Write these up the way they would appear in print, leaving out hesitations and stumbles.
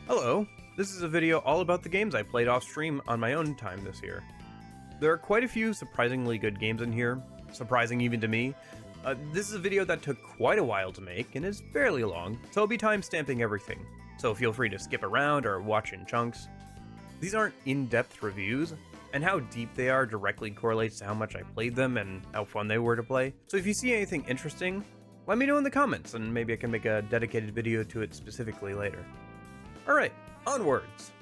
Hello, this is a video all about the games I played off stream on my own time this year. There are quite a few surprisingly good games in here, surprising even to me. This is a video that took quite a while to make and is fairly long, so I'll be time-stamping everything, so feel free to skip around or watch in chunks. These aren't in-depth reviews, and how deep they are directly correlates to how much I played them and how fun they were to play, so if you see anything interesting, let me know in the comments and maybe I can make a dedicated video to it specifically later. Alright, onwards!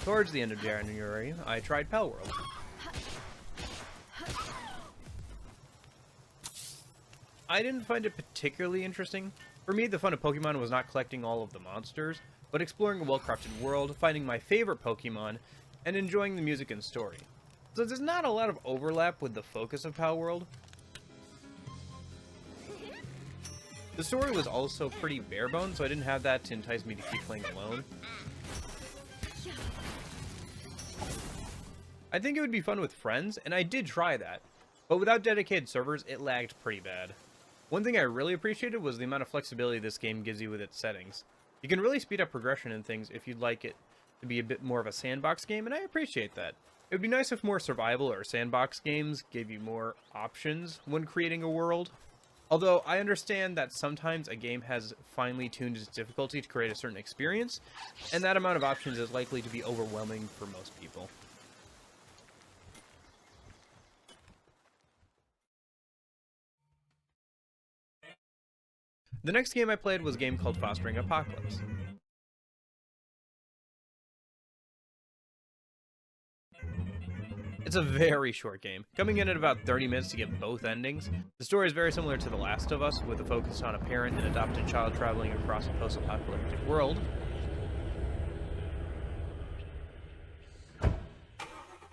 Towards the end of January, I tried Palworld. I didn't find it particularly interesting. For me, the fun of Pokemon was not collecting all of the monsters, but exploring a well-crafted world, finding my favorite Pokemon, and enjoying the music and story. So there's not a lot of overlap with the focus of Palworld. The story was also pretty bare-bones, so I didn't have that to entice me to keep playing alone. I think it would be fun with friends, and I did try that, but without dedicated servers, it lagged pretty bad. One thing I really appreciated was the amount of flexibility this game gives you with its settings. You can really speed up progression in things if you'd like it to be a bit more of a sandbox game, and I appreciate that. It would be nice if more survival or sandbox games gave you more options when creating a world. Although I understand that sometimes a game has finely tuned its difficulty to create a certain experience, and that amount of options is likely to be overwhelming for most people. The next game I played was a game called Fostering Apocalypse. It's a very short game, coming in at about 30 minutes to get both endings. The story is very similar to The Last of Us, with a focus on a parent and adopted child traveling across a post-apocalyptic world.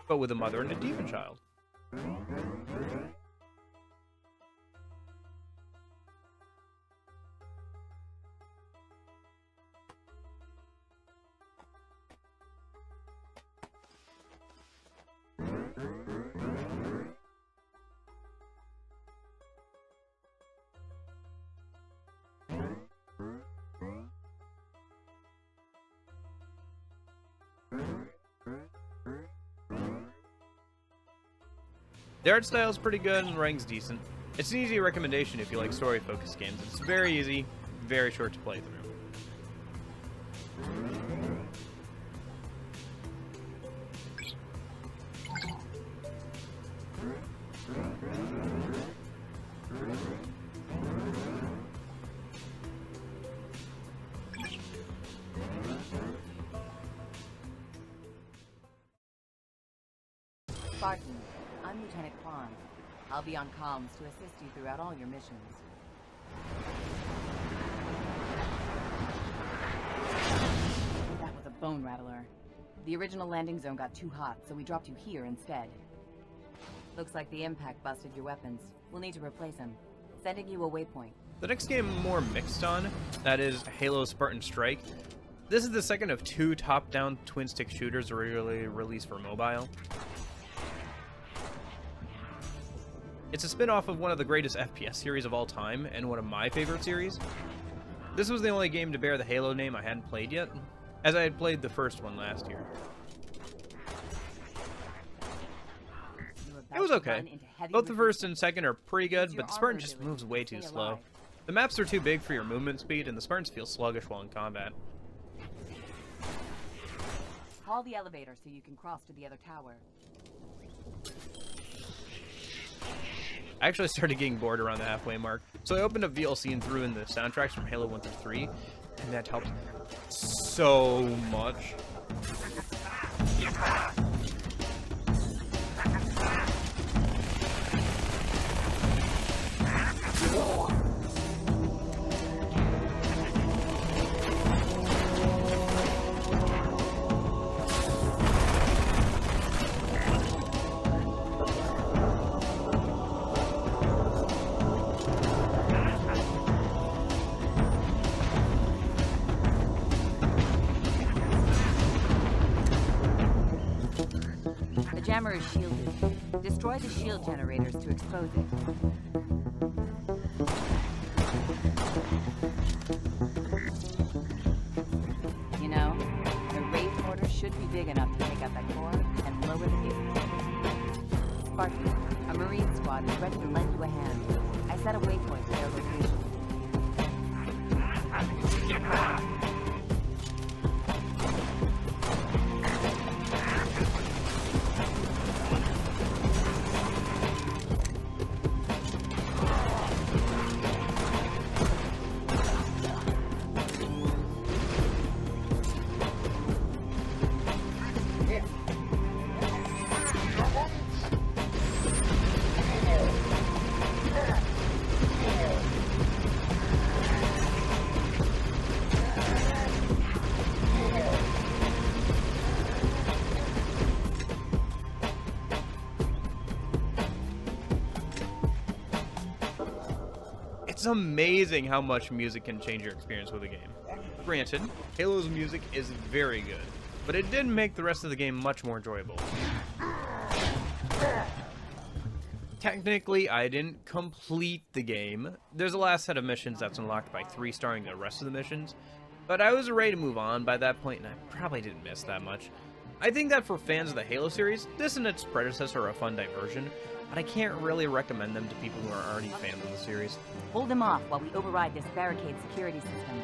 But with a mother and a demon child. The art style is pretty good and the writing's decent. It's an easy recommendation if you like story-focused games. It's very easy, very short to play through. Spartan, I'm Lieutenant Kwan. I'll be on comms to assist you throughout all your missions. That was a bone rattler. The original landing zone got too hot, so we dropped you here instead. Looks like the impact busted your weapons. We'll need to replace them. Sending you a waypoint. The next game I'm more mixed on, that is Halo Spartan Strike. This is the second of two top-down twin-stick shooters originally released for mobile. It's a spin-off of one of the greatest FPS series of all time, and one of my favorite series. This was the only game to bear the Halo name I hadn't played yet, as I had played the first one last year. It was okay. Both the first and second are pretty good, but the Spartan just moves way too slow. The maps are too big for your movement speed, and the Spartans feel sluggish while in combat. Call the elevator so you can cross to the other tower. I actually started getting bored around the halfway mark, so I opened up VLC and threw in the soundtracks from Halo 1 through 3, and that helped so much. The jammer is shielded. Destroy the shield generators to expose it. You know, the raid mortar should be big enough to take out that core and lower the gate. Spartan, a Marine squad is ready to lend you a hand. I set a waypoint to their location. It's amazing how much music can change your experience with a game. Granted, Halo's music is very good, but it did make the rest of the game much more enjoyable. Technically, I didn't complete the game. There's a last set of missions that's unlocked by 3-starring the rest of the missions, but I was ready to move on by that point, and I probably didn't miss that much. I think that for fans of the Halo series, this and its predecessor are a fun diversion, but I can't really recommend them to people who are already fans of the series. Hold them off while we override this barricade security system.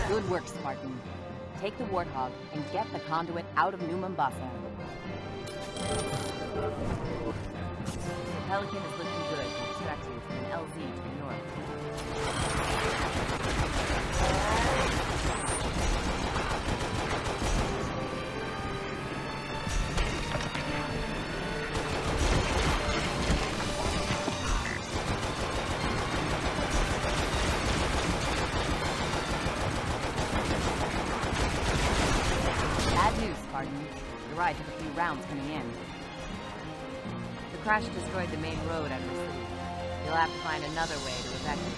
Good work, Spartan. Take the Warthog and get the conduit out of New Mombasa. The Pelican is looking good to distract you from an LZ to the north. Bad news, Spartan. The ride took a few rounds coming in. The crash destroyed the main road out of the city. You'll have to find another way to evacuate.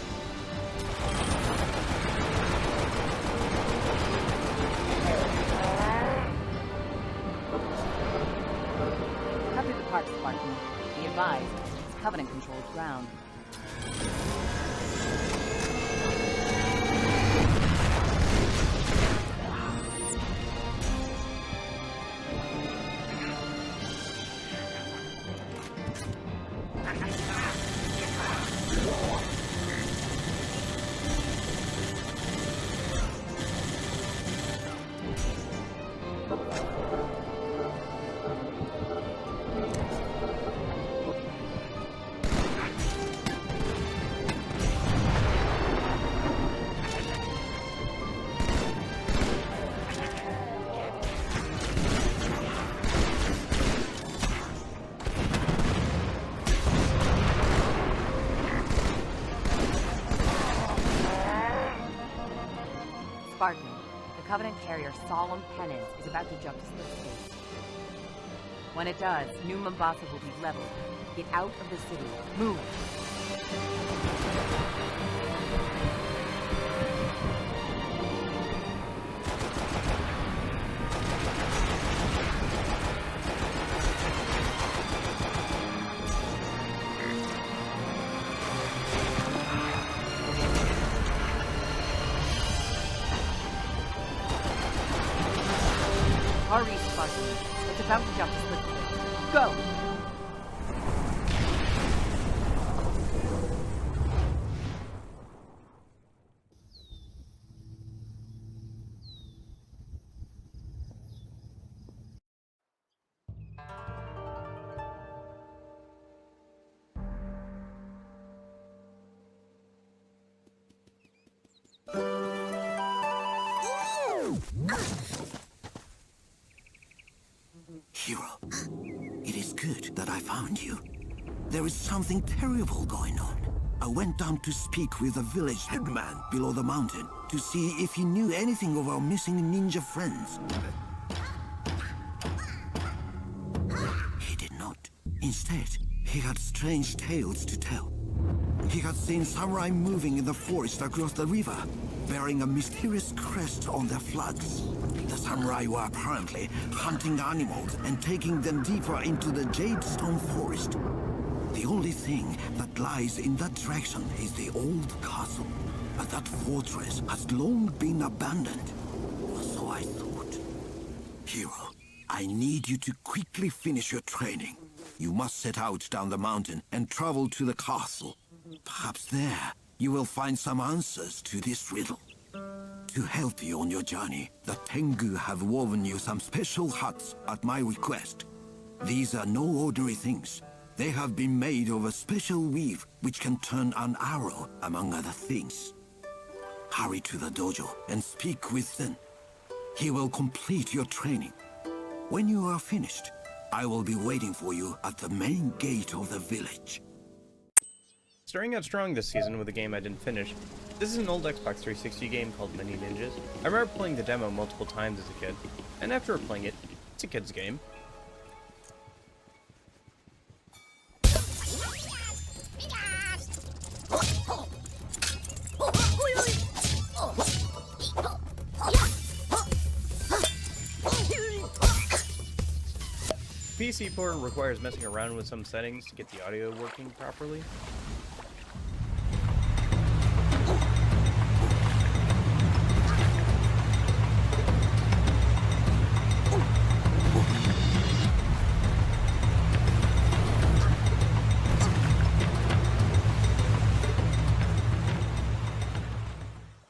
Cut through the park, Spartan. Be advised, it's Covenant-controlled ground. Spartan, the Covenant carrier's solemn penance is about to jump to split space. When it does, New Mombasa will be leveled. Get out of the city. Move! Hurry, Spartan. It's about to jump to split space. Go! Hero, it is good that I found you. There is something terrible going on. I went down to speak with the village headman below the mountain to see if he knew anything of our missing ninja friends. He did not. Instead, he had strange tales to tell. He had seen samurai moving in the forest across the river, bearing a mysterious crest on their flags. The samurai were apparently hunting animals and taking them deeper into the Jadestone Forest. The only thing that lies in that direction is the old castle, but that fortress has long been abandoned. So I thought. Hero, I need you to quickly finish your training. You must set out down the mountain and travel to the castle. Perhaps there you will find some answers to this riddle. To help you on your journey, the Tengu have woven you some special huts at my request. These are no ordinary things. They have been made of a special weave which can turn an arrow, among other things. Hurry to the dojo and speak with Zen. He will complete your training. When you are finished, I will be waiting for you at the main gate of the village. Starting out strong this season with a game I didn't finish. This is an old Xbox 360 game called Mini Ninjas. I remember playing the demo multiple times as a kid, and after playing it, it's a kid's game. PC port requires messing around with some settings to get the audio working properly.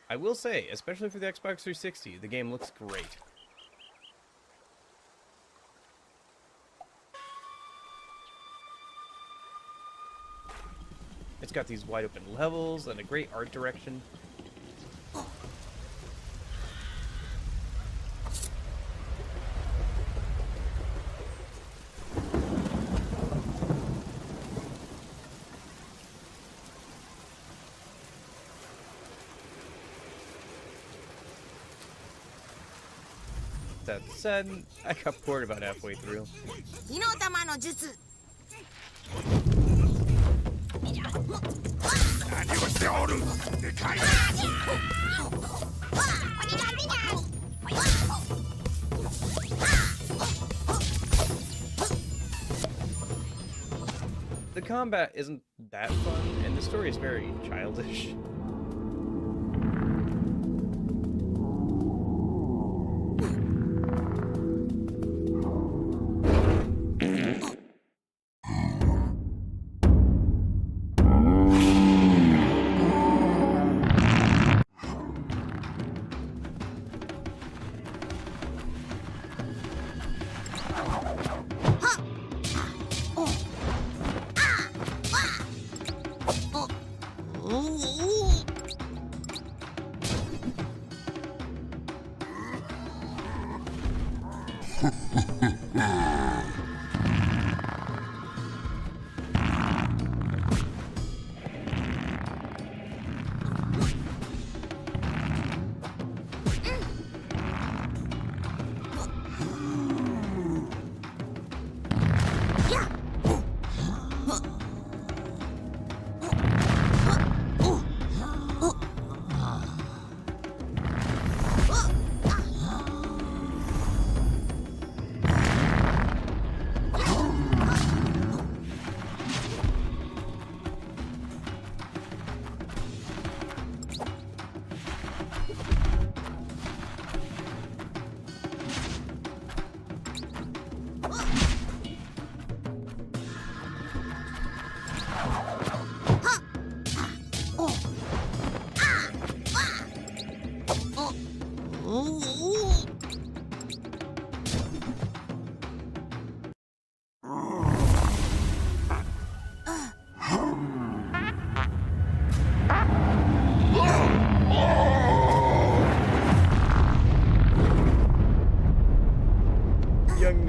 I will say, especially for the Xbox 360, the game looks great. It's got these wide open levels and a great art direction. That said, I got bored about halfway through. The combat isn't that fun, and the story is very childish.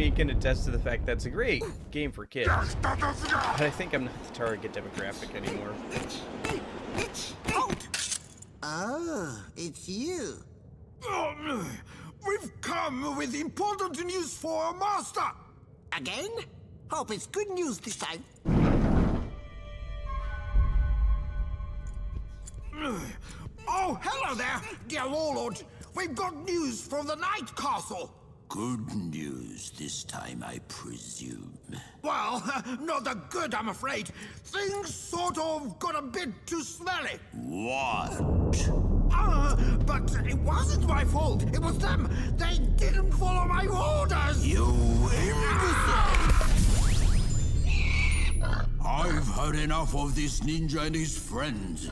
me can attest to the fact that's a great game for kids. But I think I'm not the target demographic anymore. Ah, it's you. We've come with important news for our master. Again? Hope it's good news this time. Oh, hello there, dear warlord. We've got news from the Night Castle. Good news this time, I presume. Well, not that good, I'm afraid. Things sort of got a bit too smelly. What? But it wasn't my fault. It was them. They didn't follow my orders. You imbecile! I've had enough of this ninja and his friends.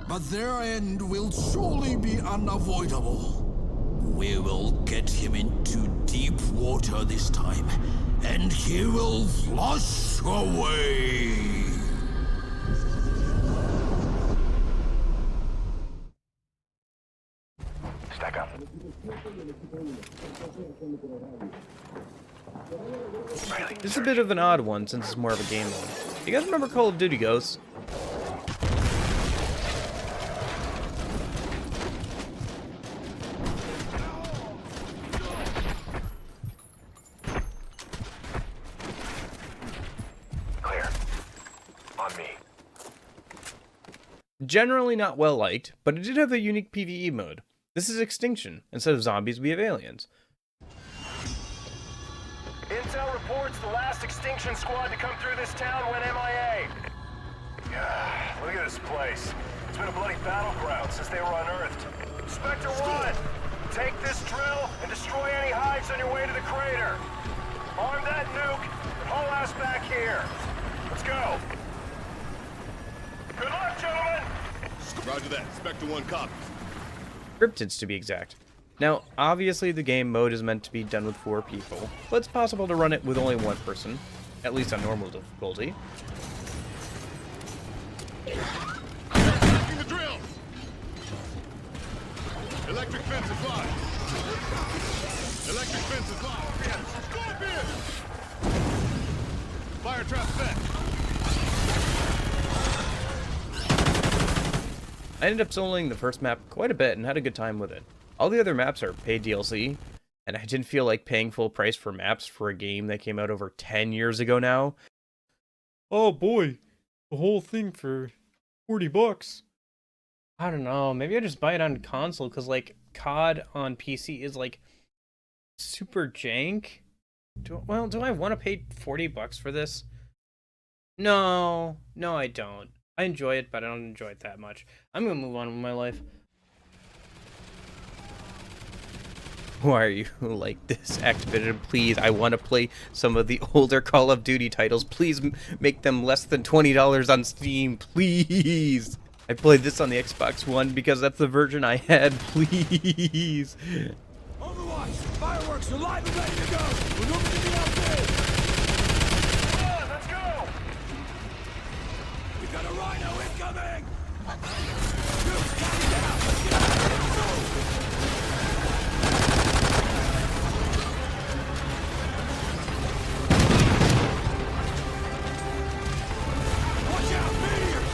But their end will surely be unavoidable. We will get him into deep water this time, and he will flush away. Stack up. This is a bit of an odd one since it's more of a game mode. You guys remember Call of Duty Ghosts? Generally not well liked, but it did have a unique PvE mode. This is Extinction. Instead of zombies, we have aliens. Intel reports the last Extinction squad to come through this town went MIA. Look at this place. It's been a bloody battleground since they were unearthed. Spectre 1, take this drill and destroy any hives on your way to the crater. Arm that nuke and haul ass back here. Let's go. Good luck, gentlemen! Roger that. Spectre 1 copies. Cryptids, to be exact. Now, obviously the game mode is meant to be done with 4 people, but it's possible to run it with only 1 person, at least on normal difficulty. Attacking the drill! Electric fence is live. Electric fence is live. Scorpion! Fire trap set. I ended up soloing the first map quite a bit and had a good time with it. All the other maps are paid DLC, and I didn't feel like paying full price for maps for a game that came out over 10 years ago now. Oh boy, the whole thing for $40. I don't know, maybe I just buy it on console, because like COD on PC is like super jank. Do I want to pay $40 for this? No, I don't. I enjoy it, but I don't enjoy it that much. I'm gonna move on with my life. Why are you like this, Activision? Please, I want to play some of the older Call of Duty titles. Please make them less than $20 on Steam, please. I played this on the Xbox One because that's the version I had, please. Overwatch! Fireworks are live and ready to go! We're moving to the outfield! Let's go! We got a rhino incoming! Nukes coming down! Let's get out of here! Watch out, meteors!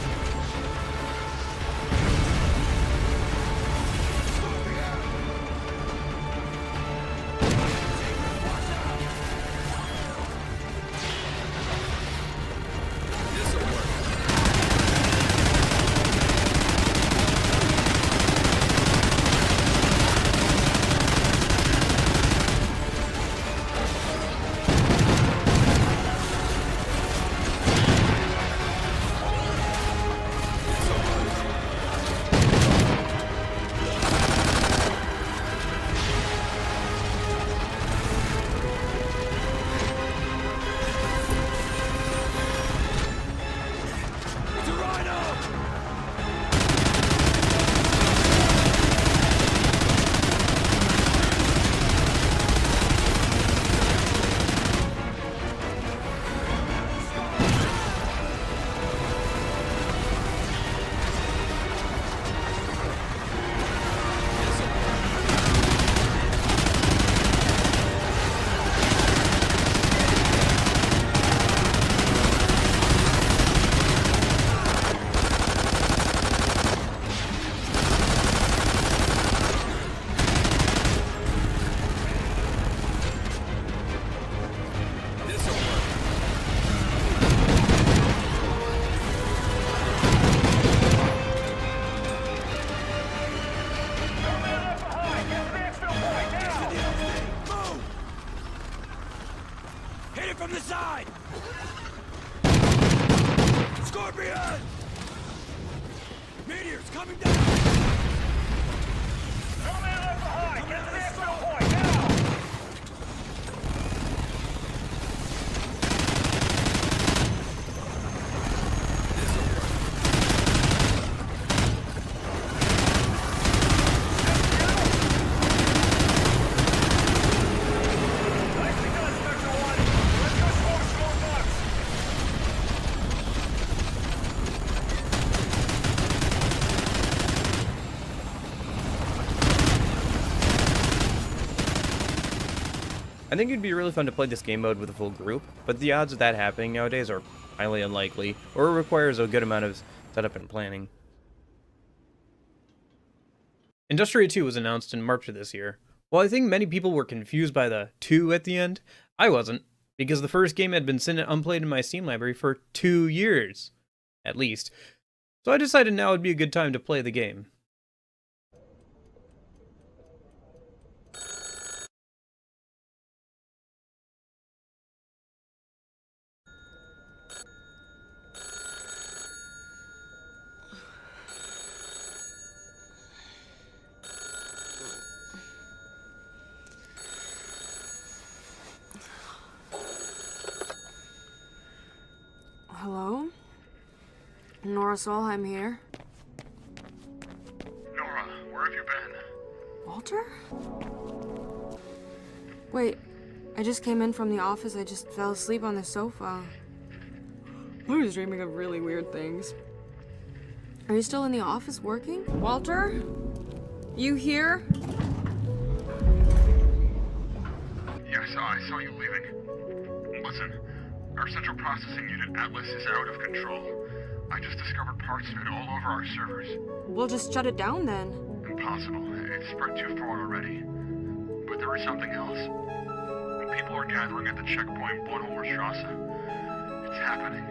I think it'd be really fun to play this game mode with a full group, but the odds of that happening nowadays are highly unlikely, or requires a good amount of setup and planning. Industria 2 was announced in March of this year. While I think many people were confused by the 2 at the end, I wasn't, because the first game had been sitting unplayed in my Steam library for 2 years, at least. So I decided now would be a good time to play the game. Hello? Nora Solheim here. Nora, where have you been? Walter? Wait, I just came in from the office. I just fell asleep on the sofa. I was dreaming of really weird things. Are you still in the office working? Walter? You here? Yes, I saw you leaving. Listen, our central processing unit, Atlas, is out of control. I just discovered parts of it all over our servers. We'll just shut it down then. Impossible. It's spread too far already. But there is something else. People are gathering at the checkpoint Bornholmerstrasse. It's happening.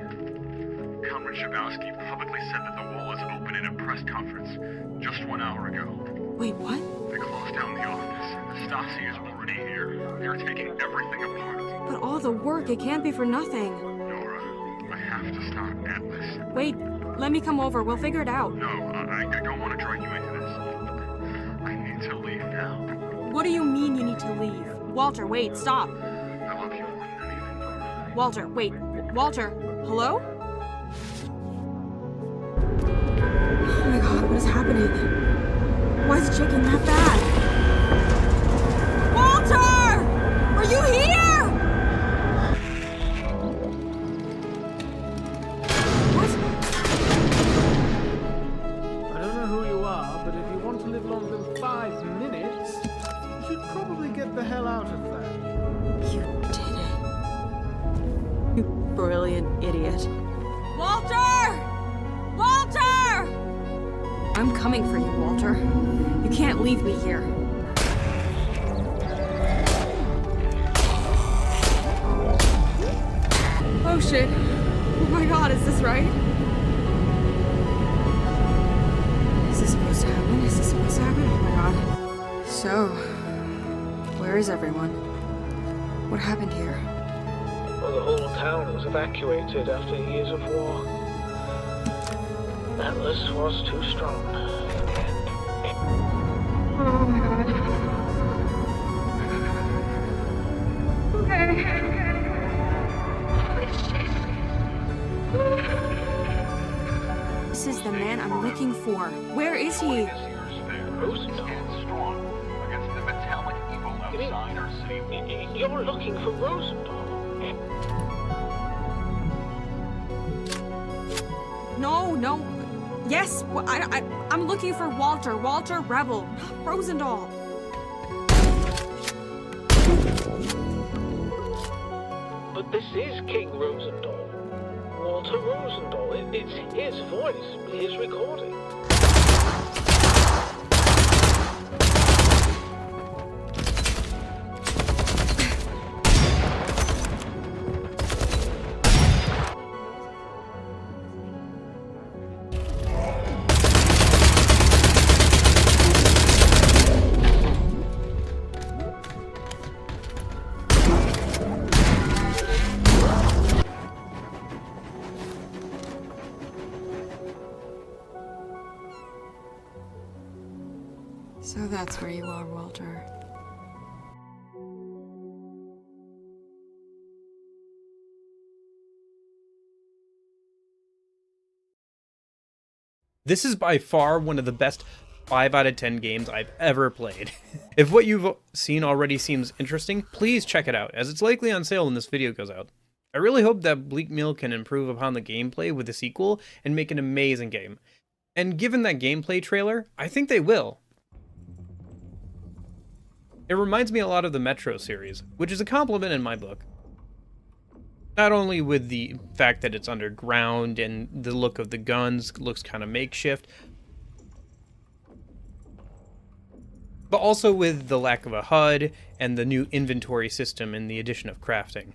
Comrade Shabowski publicly said that the wall is open in a press conference just 1 hour ago. Wait, what? They closed down the office. The Stasi is already here. They're taking everything apart. But all the work, it can't be for nothing. Nora, I have to stop Atlas. Wait, let me come over. We'll figure it out. No, I don't want to drag you into this. I need to leave now. What do you mean you need to leave? Walter, wait, stop. I love you more than anything, Nora. Walter, wait. Walter, hello? Oh my god, what is happening? Why is it shaking that bad? Walter! Are you here? What? I don't know who you are, but if you want to live longer than 5 minutes, you should probably get the hell out of there. You did it. You brilliant idiot. Walter! Walter! I'm coming for you, Walter. You can't leave me here. Oh shit. Oh my god, is this right? Is this supposed to happen? Is this supposed to happen? Oh my god. So, where is everyone? What happened here? Well, the whole town was evacuated after years of war. Atlas was too strong. Oh my god. Okay. Holy shit. This is the man I'm looking for. Where is he? Strong against the metallic evil outside our city walls. You're looking for Rosendahl. No. Yes, I'm looking for Walter. Walter Rebel, not Rosendahl. But this is King Rosendahl. Walter Rosendahl. It's his voice, his recording. So that's where you are, Walter. This is by far one of the best 5 out of 10 games I've ever played. If what you've seen already seems interesting, please check it out, as it's likely on sale when this video goes out. I really hope that Bleak Mill can improve upon the gameplay with the sequel and make an amazing game. And given that gameplay trailer, I think they will. It reminds me a lot of the Metro series, which is a compliment in my book. Not only with the fact that it's underground and the look of the guns looks kind of makeshift, but also with the lack of a HUD and the new inventory system and the addition of crafting.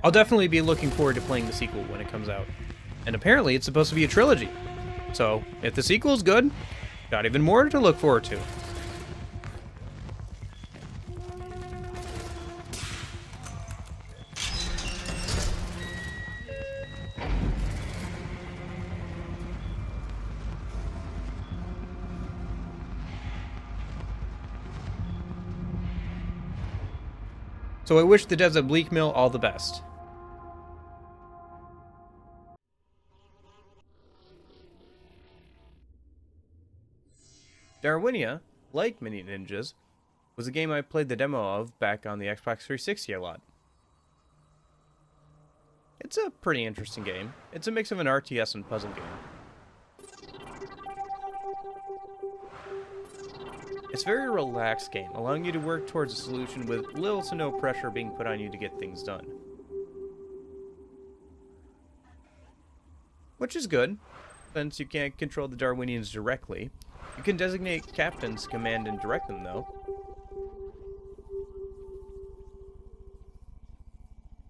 I'll definitely be looking forward to playing the sequel when it comes out. And apparently it's supposed to be a trilogy. So, if the sequel's good, got even more to look forward to. So I wish the devs at Bleak Mill all the best. Darwinia, like Mini Ninjas, was a game I played the demo of back on the Xbox 360 a lot. It's a pretty interesting game. It's a mix of an RTS and puzzle game. It's a very relaxed game, allowing you to work towards a solution with little to no pressure being put on you to get things done. Which is good, since you can't control the Darwinians directly. You can designate captains to command and direct them, though.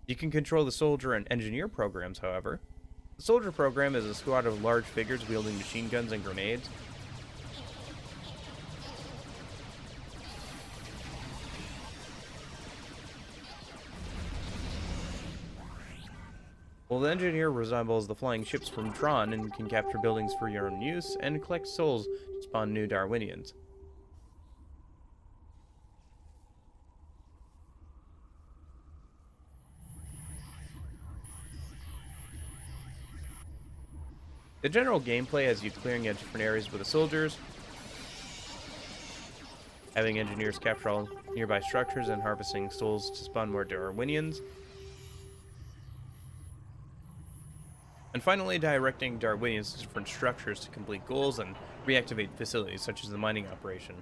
You can control the soldier and engineer programs, however. The soldier program is a squad of large figures wielding machine guns and grenades. While the engineer resembles the flying ships from Tron and can capture buildings for your own use and collect souls to spawn new Darwinians. The general gameplay has you clearing out different areas with the soldiers, having engineers capture all nearby structures and harvesting souls to spawn more Darwinians, and finally directing Darwinians to different structures to complete goals and reactivate facilities such as the mining operation.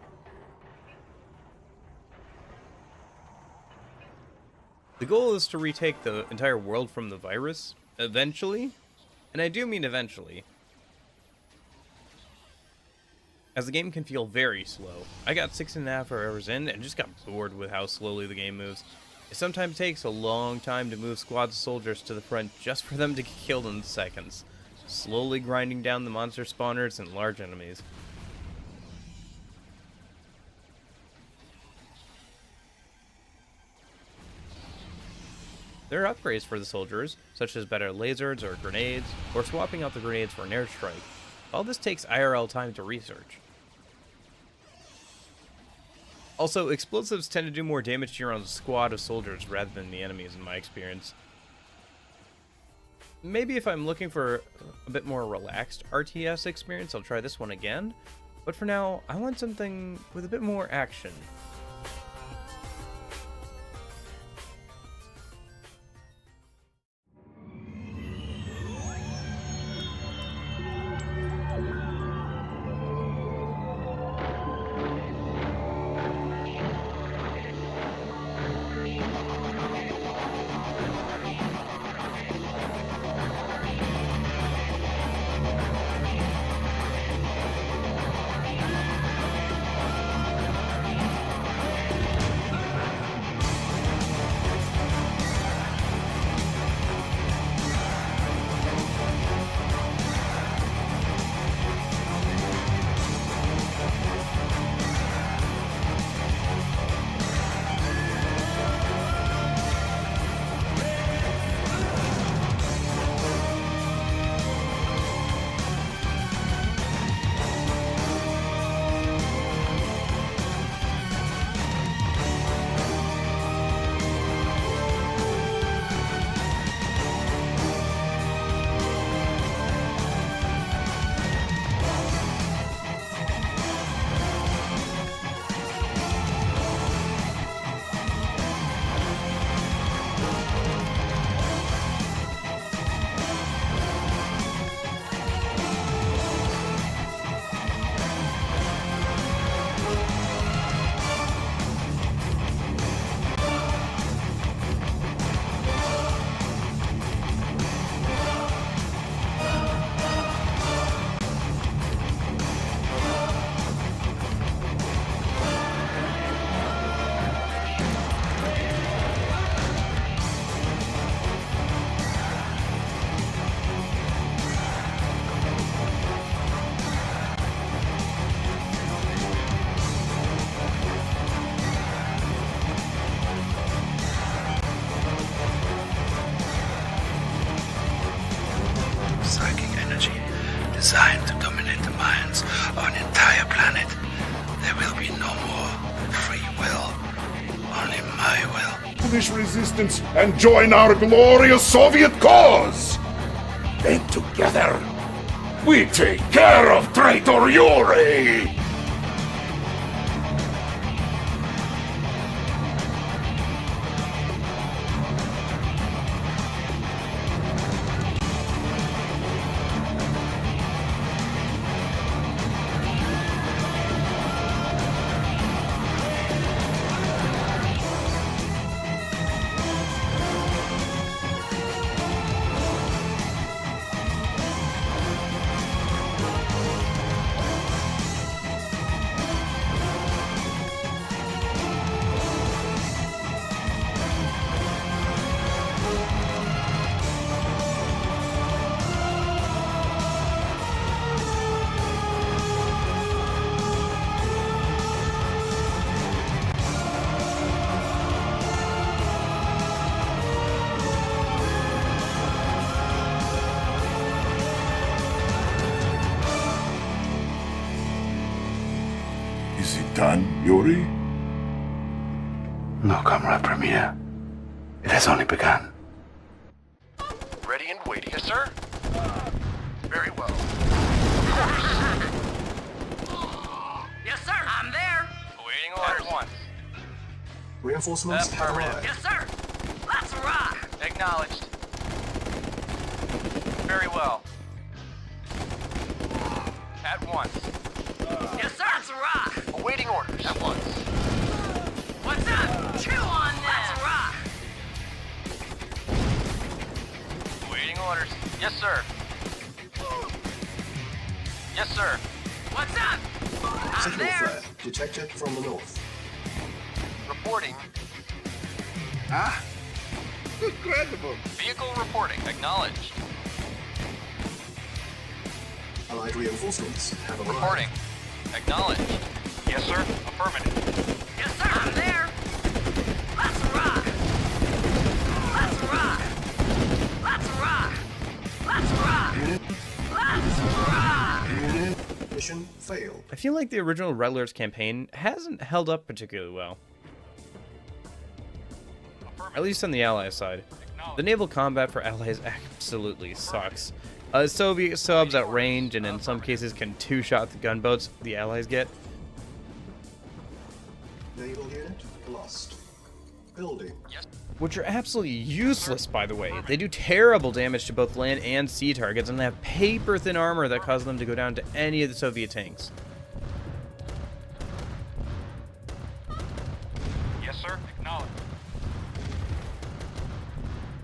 The goal is to retake the entire world from the virus, eventually, and I do mean eventually, as the game can feel very slow. I got 6.5 hours in and just got bored with how slowly the game moves. It sometimes takes a long time to move squads of soldiers to the front just for them to get killed in seconds, slowly grinding down the monster spawners and large enemies. There are upgrades for the soldiers, such as better lasers or grenades, or swapping out the grenades for an airstrike. All this takes IRL time to research. Also, explosives tend to do more damage to your own squad of soldiers rather than the enemies in my experience. Maybe if I'm looking for a bit more relaxed RTS experience, I'll try this one again. But for now, I want something with a bit more action. this resistance and join our glorious Soviet cause. And together, we take care of traitor Yuri! Is it done, Yuri? No, Comrade Premier. It has only begun. Ready and waiting. Yes, sir? Very well. Yes, sir. I'm there. Awaiting orders. Once. Reinforcements have arrived. Yes, sir. Let's rock. Acknowledged. Very well. At once. Yes, sir. Let's rock. Awaiting orders. At once. What's up? Chew on this. Let's rock. Awaiting orders. Yes, sir. Yes, sir. What's up? I'm Signal there. flare detected from the north. Reporting. Incredible! Vehicle reporting. Acknowledged. Allied reinforcements have arrived. Reporting. Acknowledged. Yes, sir. Affirmative. Yes, sir. I'm there. Let's rock. Let's rock. Let's rock. Let's rock. Unit, Let's rock. unit, mission failed. I feel like the original Redler's campaign hasn't held up particularly well. At least on the Allies side. The naval combat for Allies absolutely sucks. Soviet subs at range and in some cases can two-shot the gunboats the Allies get. Naval unit lost. Building. Which are absolutely useless, by the way. They do terrible damage to both land and sea targets and they have paper-thin armor that causes them to go down to any of the Soviet tanks. Yes, sir. Acknowledged.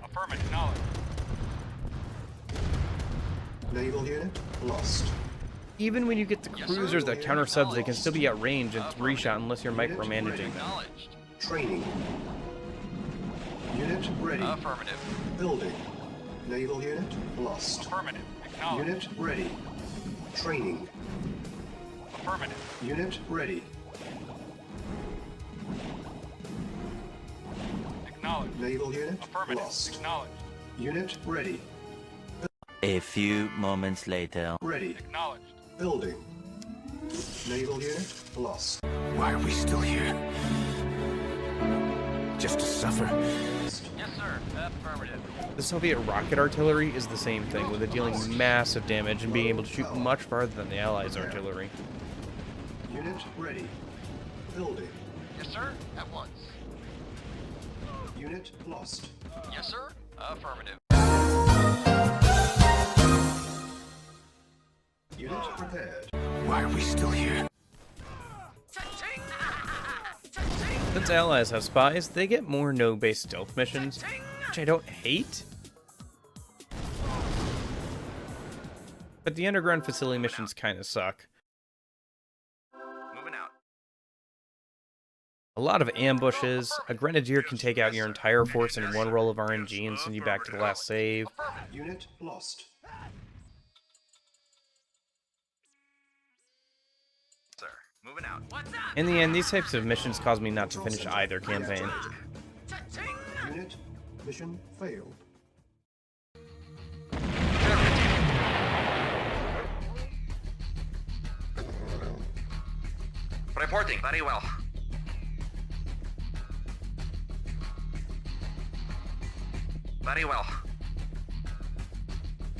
Affirmative. Acknowledged. Naval unit lost. Even when you get the cruisers that counter subs, they can still be at range and three-shot unless you're micromanaging them. Acknowledged. Training. Unit ready. Affirmative. Building. Naval unit lost. Affirmative. Acknowledged. Unit ready. Training. Affirmative. Unit ready. Acknowledged. Naval unit Affirmative. lost. Acknowledged. Unit ready. A few moments later. Ready. Acknowledged. Building. Naval unit lost. Why are we still here? Just to suffer? Yes, sir. Affirmative. The Soviet rocket artillery is the same thing, with it dealing massive damage and being able to shoot much farther than the Allies' artillery. Unit ready. Building. Yes, sir. At once. Unit lost. Yes, sir. Affirmative. Unit prepared. Why are we still here? Since Allies have spies, they get more no-base stealth missions, which I don't hate. But the underground facility missions kinda suck. Moving out. A lot of ambushes, a grenadier can take out your entire force in one roll of RNG and send you back to the last save. Unit lost. Sir. Moving out. In the end, these types of missions cause me not to finish either campaign. Unit mission failed. Reporting. Very well. Very well.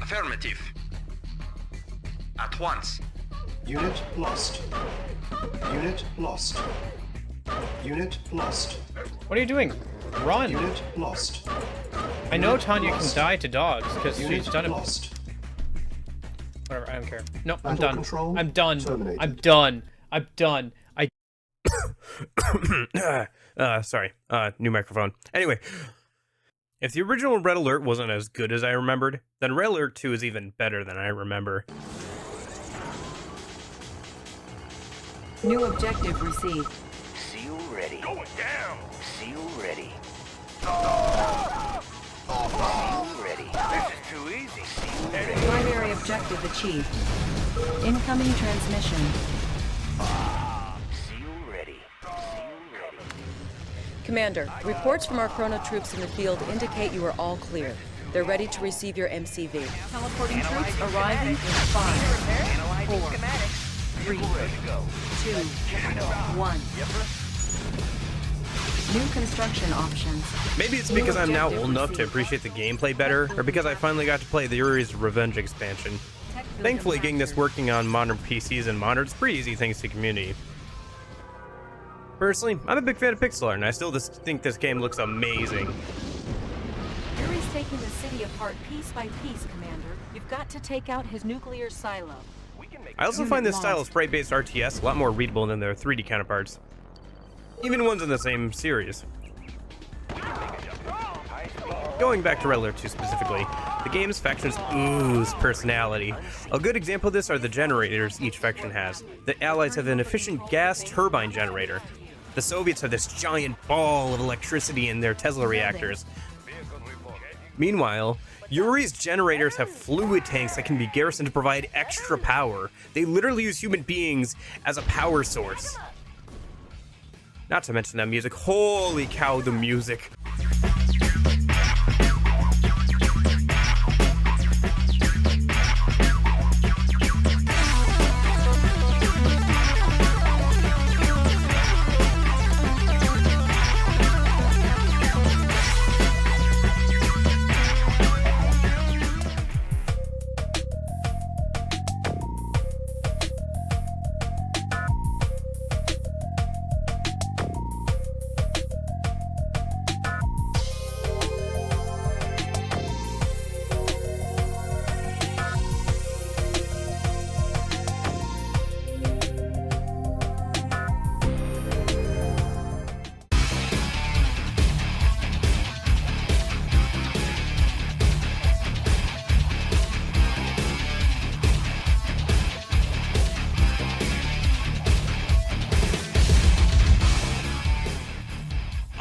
Affirmative. At once. Unit lost. Unit lost. Unit lost. What are you doing? Run! Unit lost. I know Unit Tanya lost. can die to dogs because Unit she's done it. lost. Whatever, I don't care. No, I'm Battle done. control I'm done. terminated. I'm done. I'm done. Sorry, new microphone. Anyway, if the original Red Alert wasn't as good as I remembered, then Red Alert 2 is even better than I remember. New objective received. Seal ready. Going down. Seal ready. Seal ready. This is too easy. Seal ready. Primary objective achieved. Incoming transmission. Seal ready. Seal ready. Commander, reports from our chrono troops in the field indicate you are all clear. They're ready to receive your MCV. Teleporting troops arriving in 5, 4, 3, 2, 1. New construction options. Maybe it's because I'm now old enough to appreciate the gameplay better, or because I finally got to play the Yuri's Revenge expansion. Thankfully, getting this working on modern PCs and monitors is pretty easy thanks to community. Personally, I'm a big fan of pixel art, and I still think this game looks amazing. Yuri's taking the city apart piece by piece, Commander. You've got to take out his nuclear silo. I also find this style of sprite-based RTS a lot more readable than their 3D counterparts. Even ones in the same series. Going back to Red Alert 2 specifically, the game's factions ooze personality. A good example of this are the generators each faction has. The Allies have an efficient gas turbine generator. The Soviets have this giant ball of electricity in their Tesla reactors. Meanwhile, Yuri's generators have fluid tanks that can be garrisoned to provide extra power. They literally use human beings as a power source. Not to mention that music. Holy cow, the music.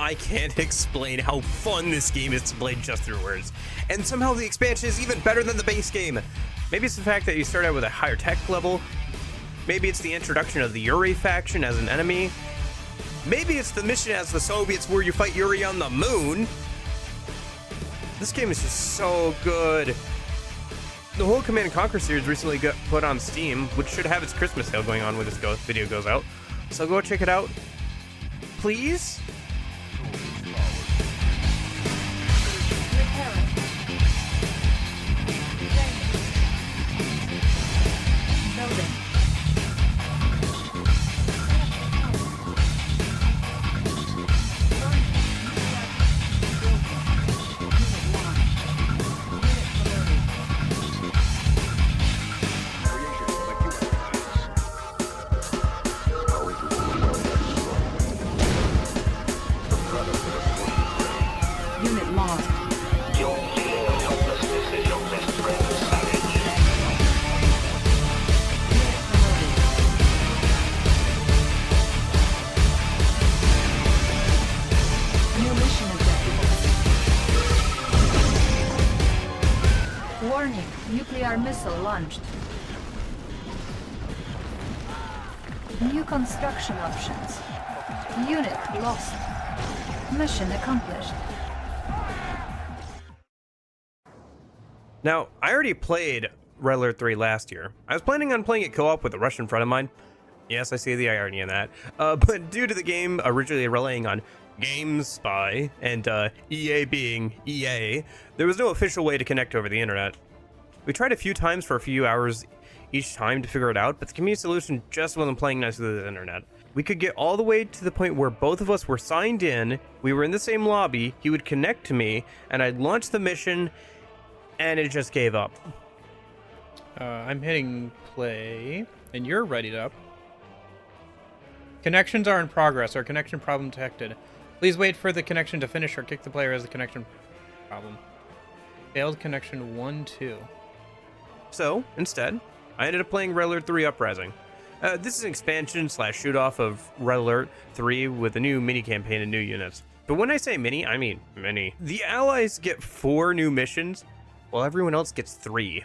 I can't explain how fun this game is to play just through words. And somehow the expansion is even better than the base game. Maybe it's the fact that you start out with a higher tech level. Maybe it's the introduction of the Yuri faction as an enemy. Maybe it's the mission as the Soviets where you fight Yuri on the moon. This game is just so good. The whole Command & Conquer series recently got put on Steam, which should have its Christmas sale going on when this video goes out. So go check it out. Please? Unit lost. New mission objective. Warning, nuclear missile launched. New construction options. Unit lost. Mission accomplished. Now, I already played Red Alert 3 last year. I was planning on playing it co-op with a Russian friend of mine. Yes, I see the irony in that. But due to the game originally relying on Games Spy, and EA being EA, there was no official way to connect over the internet. We tried a few times for a few hours each time to figure it out, but the community solution just wasn't playing nice with the internet. We could get all the way to the point where both of us were signed in, we were in the same lobby, he would connect to me, and I'd launch the mission, and it just gave up. I'm hitting play, and you're readied up. Connections are in progress, or connection problem detected. Please wait for the connection to finish or kick the player as a connection problem. Failed connection 1-2. So, instead, I ended up playing Red Alert 3 Uprising. This is an expansion / shoot-off of Red Alert 3 with a new mini-campaign and new units. But when I say mini, I mean mini. The Allies get 4 new missions, while everyone else gets 3.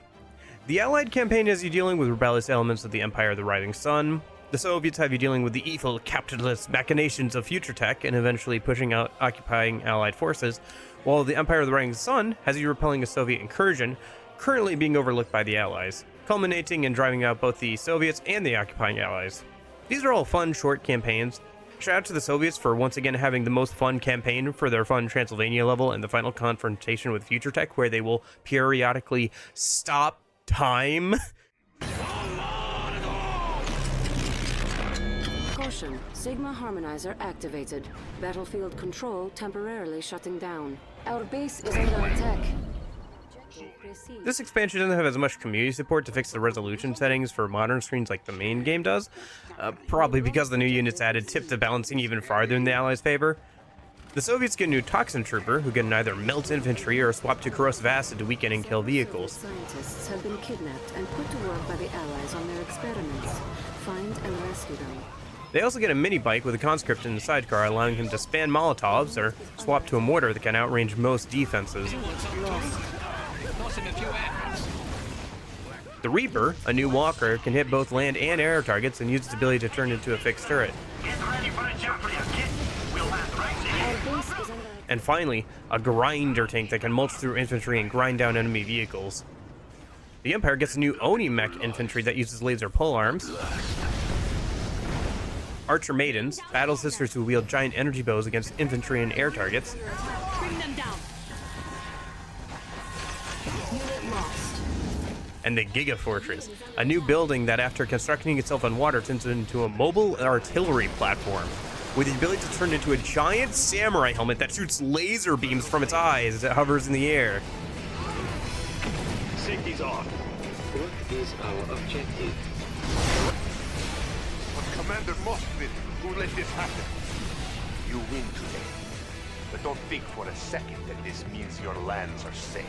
The Allied campaign has you dealing with rebellious elements of the Empire of the Rising Sun. The Soviets have you dealing with the evil capitalist machinations of future tech and eventually pushing out occupying Allied forces, while the Empire of the Rising Sun has you repelling a Soviet incursion, currently being overlooked by the Allies, culminating in driving out both the Soviets and the occupying Allies. These are all fun, short campaigns. Shout out to the Soviets for once again having the most fun campaign for their fun Transylvania level and the final confrontation with future tech, where they will periodically stop time. Caution, Sigma Harmonizer activated. Battlefield control temporarily shutting down. Our base is under attack. This expansion doesn't have as much community support to fix the resolution settings for modern screens like the main game does, probably because the new units added tip the balancing even farther in the Allies' favor. The Soviets get a new Toxin Trooper, who can either melt infantry or swap to corrosive acid to weaken and kill vehicles. Scientists have been kidnapped and put to work by the Allies on their experiments. Find and rescue them. They also get a mini bike with a conscript in the sidecar, allowing him to span Molotovs or swap to a mortar that can outrange most defenses. The Reaper, a new walker, can hit both land and air targets and use its ability to turn into a fixed turret. And finally, a grinder tank that can mulch through infantry and grind down enemy vehicles. The Empire gets a new Oni mech infantry that uses laser pole arms. Archer Maidens, battle sisters who wield giant energy bows against infantry and air targets. Bring them down. And the Giga Fortress, a new building that after constructing itself on water turns into a mobile artillery platform, with the ability to turn into a giant samurai helmet that shoots laser beams from its eyes as it hovers in the air. Safety's off. What is our objective? What Commander must win. Who let this happen? You win today. But don't think for a second that this means your lands are safe.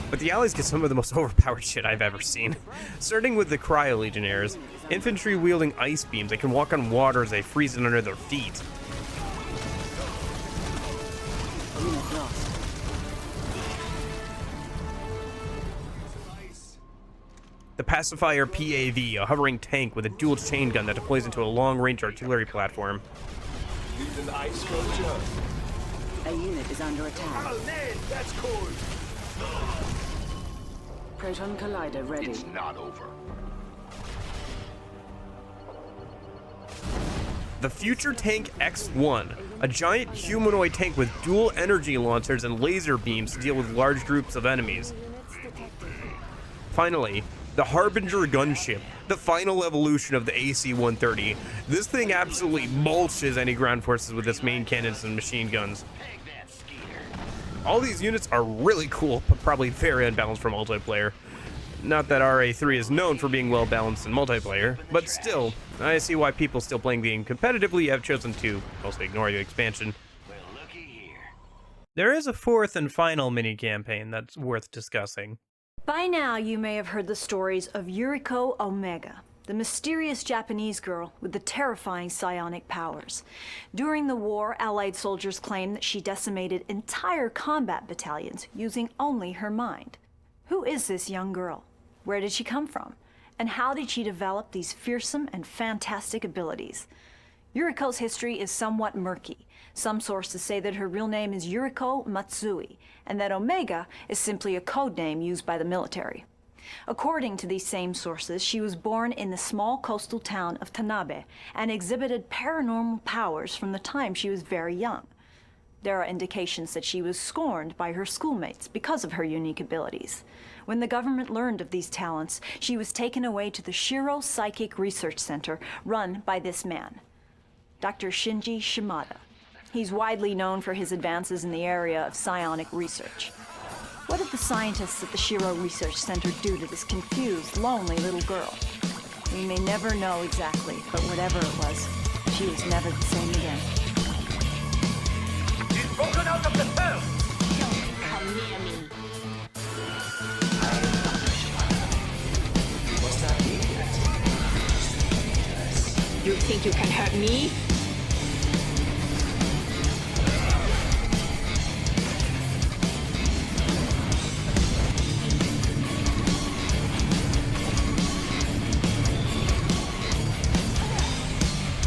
But the Allies get some of the most overpowered shit I've ever seen. Starting with the Cryo Legionnaires, infantry wielding ice beams that can walk on water as they freeze it under their feet. The Pacifier PAV, a hovering tank with a dual chain gun that deploys into a long-range artillery platform. A unit is under attack. Oh, man, that's cool. Proton Collider ready. It's not over. The Future Tank X-1, a giant humanoid tank with dual energy launchers and laser beams to deal with large groups of enemies. Finally, the Harbinger gunship, the final evolution of the AC-130. This thing absolutely mulches any ground forces with its main cannons and machine guns. All these units are really cool, but probably very unbalanced for multiplayer. Not that RA3 is known for being well balanced in multiplayer, but still, I see why people still playing the game competitively have chosen to mostly ignore the expansion. There is a fourth and final mini-campaign that's worth discussing. By now, you may have heard the stories of Yuriko Omega, the mysterious Japanese girl with the terrifying psionic powers. During the war, Allied soldiers claimed that she decimated entire combat battalions using only her mind. Who is this young girl? Where did she come from? And how did she develop these fearsome and fantastic abilities? Yuriko's history is somewhat murky. Some sources say that her real name is Yuriko Matsui, and that Omega is simply a code name used by the military. According to these same sources, she was born in the small coastal town of Tanabe and exhibited paranormal powers from the time she was very young. There are indications that she was scorned by her schoolmates because of her unique abilities. When the government learned of these talents, she was taken away to the Shiro Psychic Research Center run by this man, Dr. Shinji Shimada. He's widely known for his advances in the area of psionic research. What did the scientists at the Shiro Research Center do to this confused, lonely little girl? We may never know exactly, but whatever it was, she was never the same again. She's broken out of the cell! Don't come near me. What's that mean? You think you can hurt me?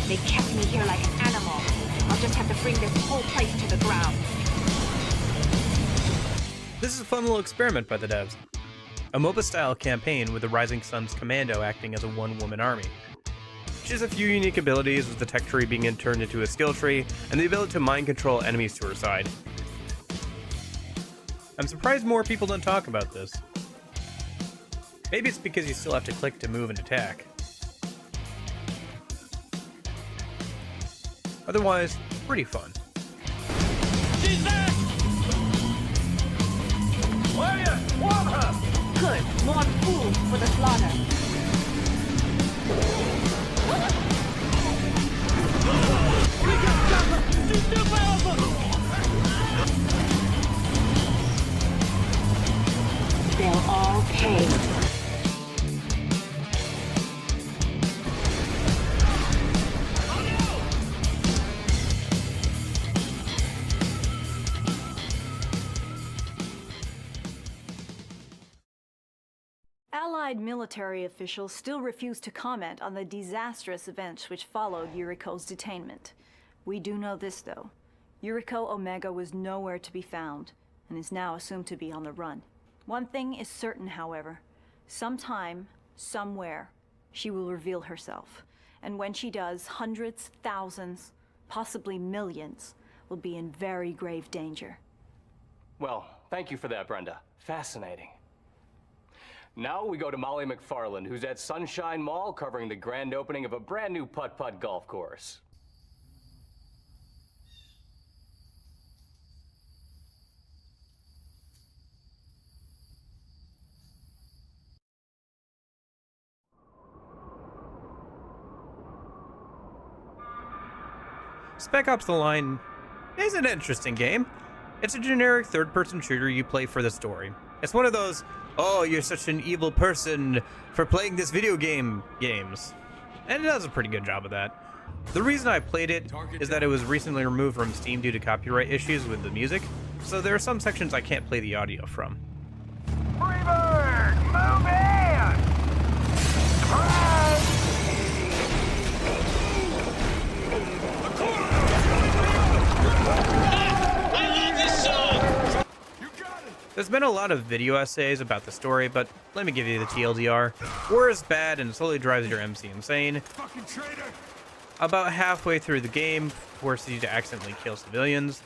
They kept me here like an animal. I'll just have to bring this whole place to the ground. This is a fun little experiment by the devs. A MOBA-style campaign with the Rising Sun's commando acting as a one-woman army. She has a few unique abilities, with the tech tree being turned into a skill tree, and the ability to mind control enemies to her side. I'm surprised more people don't talk about this. Maybe it's because you still have to click to move and attack. Otherwise, pretty fun. She's there! Warrior, warm her! Good, more food for the slaughter. We can stop her! She's too powerful! They'll all pay. Allied military officials still refuse to comment on the disastrous events which followed Yuriko's detainment. We do know this, though. Yuriko Omega was nowhere to be found, and is now assumed to be on the run. One thing is certain, however. Sometime, somewhere, she will reveal herself. And when she does, hundreds, thousands, possibly millions, will be in very grave danger. Well, thank you for that, Brenda. Fascinating. Now we go to Molly McFarland, who's at Sunshine Mall covering the grand opening of a brand new putt-putt golf course. Spec Ops: The Line is an interesting game. It's a generic third-person shooter you play for the story. It's one of those, oh, you're such an evil person for playing this video game games. And it does a pretty good job of that. The reason I played it is that it was recently removed from Steam due to copyright issues with the music, so there are some sections I can't play the audio from. Freebird, move in! Surprise! I love this song! There's been a lot of video essays about the story, but let me give you the TLDR. War is bad and slowly drives your MC insane. Fucking traitor! About halfway through the game, forces you to accidentally kill civilians.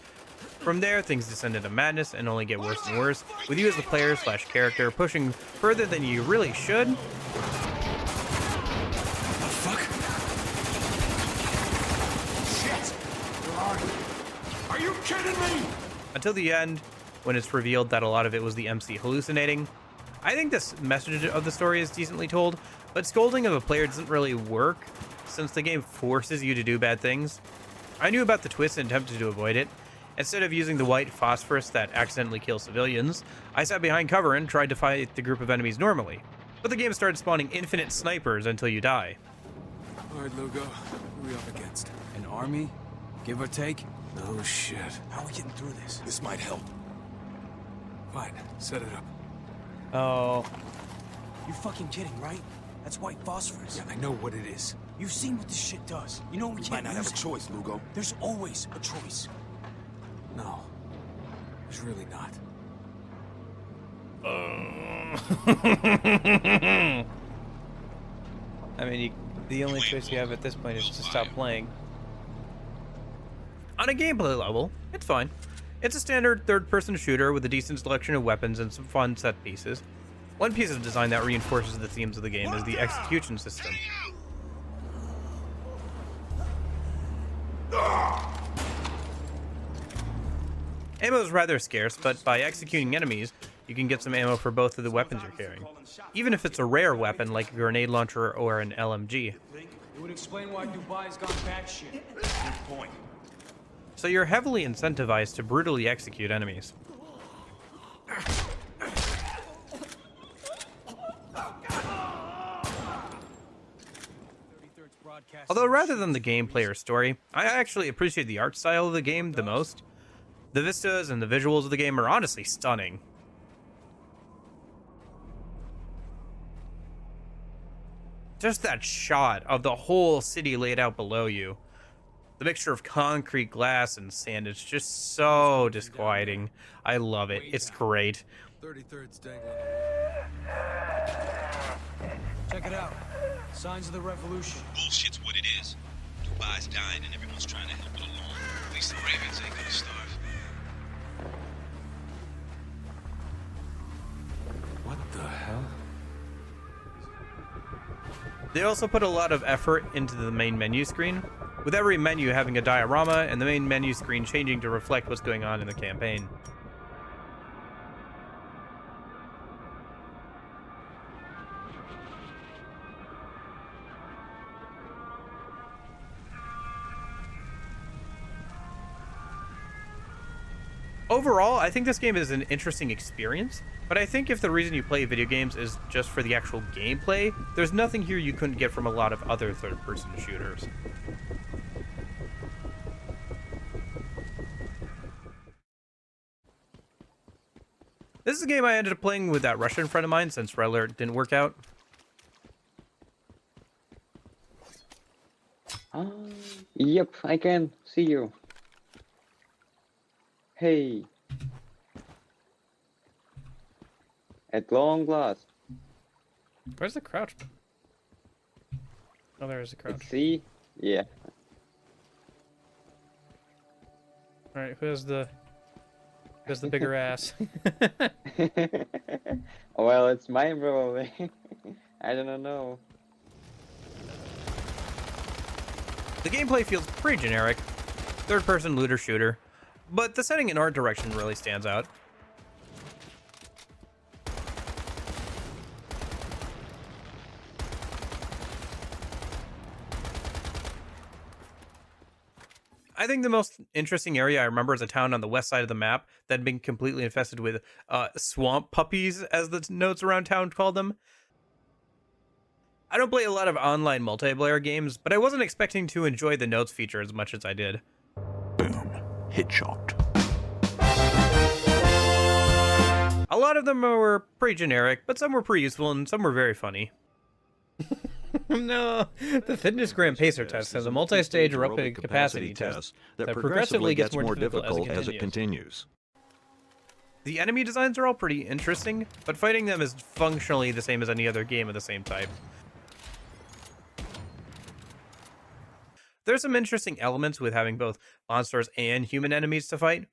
From there, things descend into madness and only get worse and worse, with you as the player/character pushing further than you really should. The fuck? Shit! Where are you? Are you kidding me? Until the end, when it's revealed that a lot of it was the MC hallucinating. I think this message of the story is decently told, but scolding of a player doesn't really work, since the game forces you to do bad things. I knew about the twist and attempted to avoid it. Instead of using the white phosphorus that accidentally kills civilians, I sat behind cover and tried to fight the group of enemies normally. But the game started spawning infinite snipers until you die. Alright, Lugo. Who are we up against? An army? Give or take? No shit. How are we getting through this? This might help. Fine, set it up. Oh. You're fucking kidding, right? That's white phosphorus. Yeah, I know what it is. You've seen what this shit does. You know we can't might not have a choice, Lugo. There's always a choice. No. There's really not. I mean, the only choice you have at this point is to stop playing. On a gameplay level, it's fine. It's a standard third-person shooter with a decent selection of weapons and some fun set pieces. One piece of design that reinforces the themes of the game is the execution system. Ammo is rather scarce, but by executing enemies, you can get some ammo for both of the weapons you're carrying. Even if it's a rare weapon like a grenade launcher or an LMG. It would explain why Dubai's gone batshit. Good point. So you're heavily incentivized to brutally execute enemies. Although rather than the gameplay or story, I actually appreciate the art style of the game the most. The vistas and the visuals of the game are honestly stunning. Just that shot of the whole city laid out below you. The mixture of concrete, glass, and sand is just so disquieting. I love it. It's great. 33rd's dangling. Check it out. Signs of the revolution. Bullshit's what it is. Dubai's dying and everyone's trying to help it along. At least the Ravens ain't gonna starve. What the hell? They also put a lot of effort into the main menu screen, with every menu having a diorama and the main menu screen changing to reflect what's going on in the campaign. Overall, I think this game is an interesting experience, but I think if the reason you play video games is just for the actual gameplay, there's nothing here you couldn't get from a lot of other third-person shooters. This is a game I ended up playing with that Russian friend of mine since Red Alert didn't work out. Yep, I can see you. Hey. At long last. Where's the crouch? Oh, there is a crouch. See? Yeah. Alright, who has the bigger ass? Well, it's mine probably. I don't know. The gameplay feels pretty generic. Third-person looter shooter. But the setting and art direction really stands out. I think the most interesting area I remember is a town on the west side of the map that had been completely infested with swamp puppies, as the notes around town called them. I don't play a lot of online multiplayer games, but I wasn't expecting to enjoy the notes feature as much as I did. Headshot. A lot of them were pretty generic, but some were pretty useful and some were very funny. No, the Fitness Gram Pacer test has a multi-stage aerobic capacity test that progressively gets more difficult as it continues. The enemy designs are all pretty interesting, but fighting them is functionally the same as any other game of the same type. There's some interesting elements with having both monsters and human enemies to fight,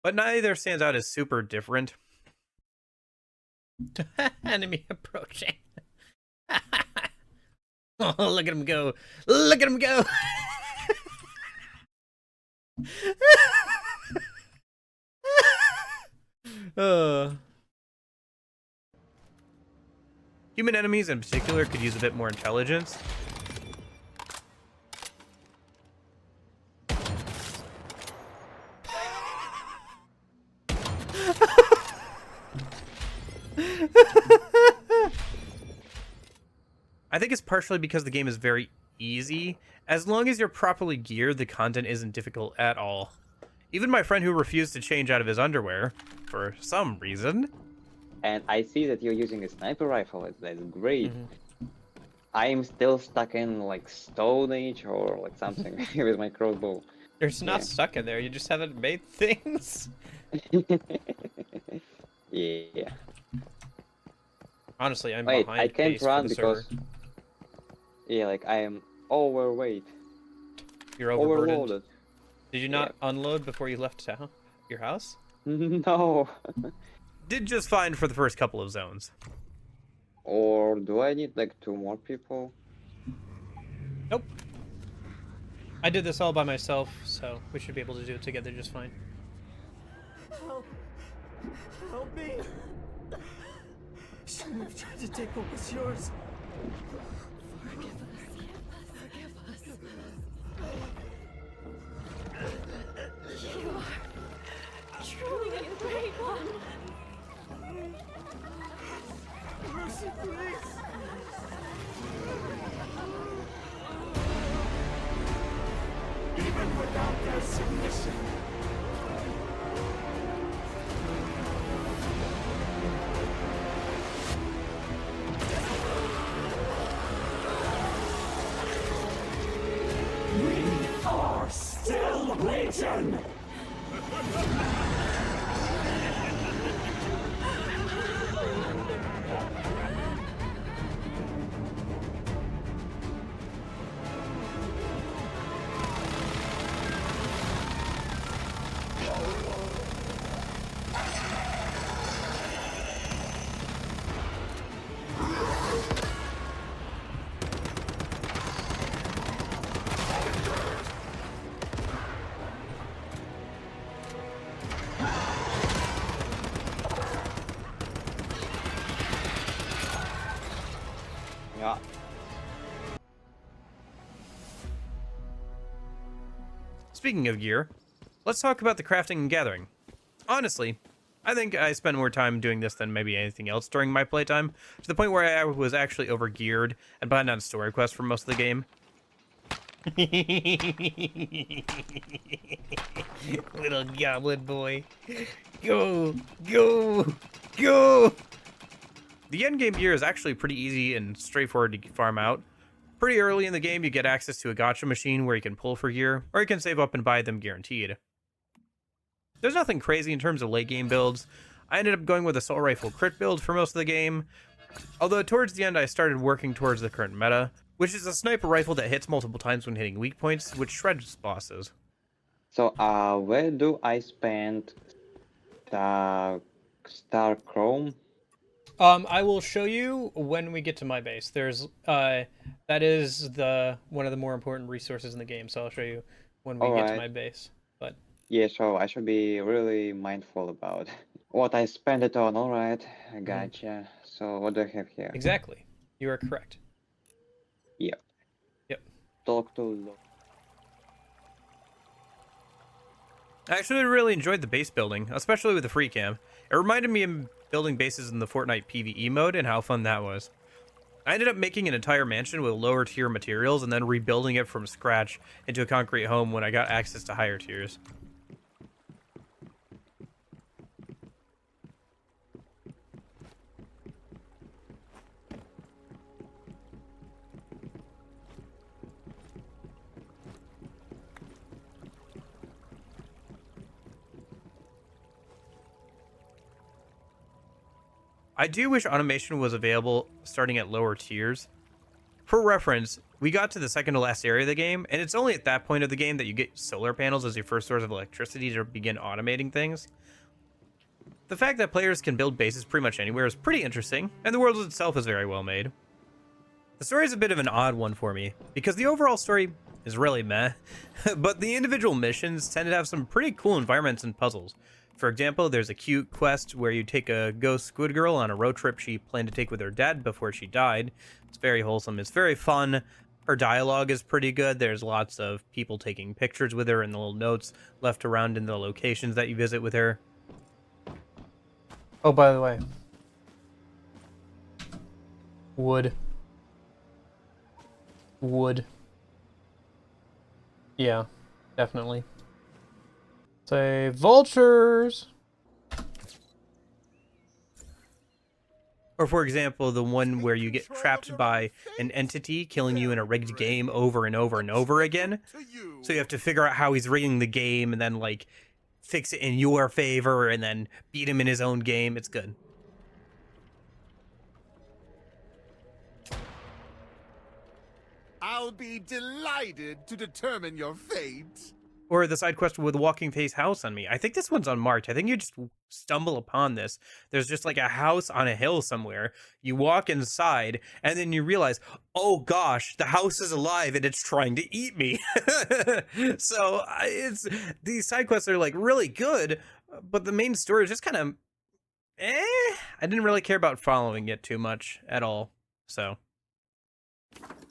but neither stands out as super different. Enemy approaching. Oh, look at him go. Look at him go. Human enemies in particular could use a bit more intelligence. I think it's partially because the game is very easy. As long as you're properly geared, the content isn't difficult at all. Even my friend who refused to change out of his underwear, for some reason. And I see that you're using a sniper rifle. That's great. I'm still stuck in like Stone Age or like something with my crossbow. You're not stuck in there. You just haven't made things. Yeah. Honestly, I'm Wait, behind I can't pace for run the because server. yeah, like I am overweight. You're overburdened. Overloaded. Did you not unload before you left town? Your house? No. Did just fine for the first couple of zones. Or do I need like 2 more people? Nope. I did this all by myself, so we should be able to do it together just fine. Help! Help me! Shouldn't have tried to take what was yours. Forgive us. You are truly a great one. Mercy, please. Even without their submission. We are still Legion! Yeah. Speaking of gear, let's talk about the crafting and gathering. Honestly, I think I spent more time doing this than maybe anything else during my playtime, to the point where I was actually overgeared and behind on story quests for most of the game. Little goblin boy. Go, go, go! The endgame gear is actually pretty easy and straightforward to farm out. Pretty early in the game, you get access to a gacha machine where you can pull for gear, or you can save up and buy them guaranteed. There's nothing crazy in terms of late game builds. I ended up going with a assault rifle crit build for most of the game, although towards the end I started working towards the current meta, which is a sniper rifle that hits multiple times when hitting weak points, which shreds bosses. So, where do I spend the Star Chrome? I will show you when we get to my base. There's that is one of the more important resources in the game, so I'll show you when we get to my base. But yeah, so I should be really mindful about what I spend it on. All right, I gotcha. So what do I have here? Exactly, you are correct. Yep. Yep. Talk to. I actually really enjoyed the base building, especially with the free cam. It reminded me of building bases in the Fortnite PvE mode and how fun that was. I ended up making an entire mansion with lower tier materials and then rebuilding it from scratch into a concrete home when I got access to higher tiers. I do wish automation was available starting at lower tiers. For reference, we got to the second to last area of the game, and it's only at that point of the game that you get solar panels as your first source of electricity to begin automating things. The fact that players can build bases pretty much anywhere is pretty interesting, and the world itself is very well made. The story is a bit of an odd one for me, because the overall story is really meh, but the individual missions tend to have some pretty cool environments and puzzles. For example, there's a cute quest where you take a ghost squid girl on a road trip she planned to take with her dad before she died. It's very wholesome, it's very fun. Her dialogue is pretty good. There's lots of people taking pictures with her and the little notes left around in the locations that you visit with her. Oh, by the way. Wood. Yeah, definitely. Say vultures. Or for example, the one where you get trapped by an entity killing you in a rigged game over and over and over again. So you have to figure out how he's rigging the game and then like fix it in your favor and then beat him in his own game. It's good. I'll be delighted to determine your fate. Or the side quest with Walking Face House on me. I think this one's unmarked. I think you just stumble upon this. There's just like a house on a hill somewhere. You walk inside and then you realize, oh gosh, the house is alive and it's trying to eat me. So these side quests are like really good, but the main story is just kind of I didn't really care about following it too much at all. So,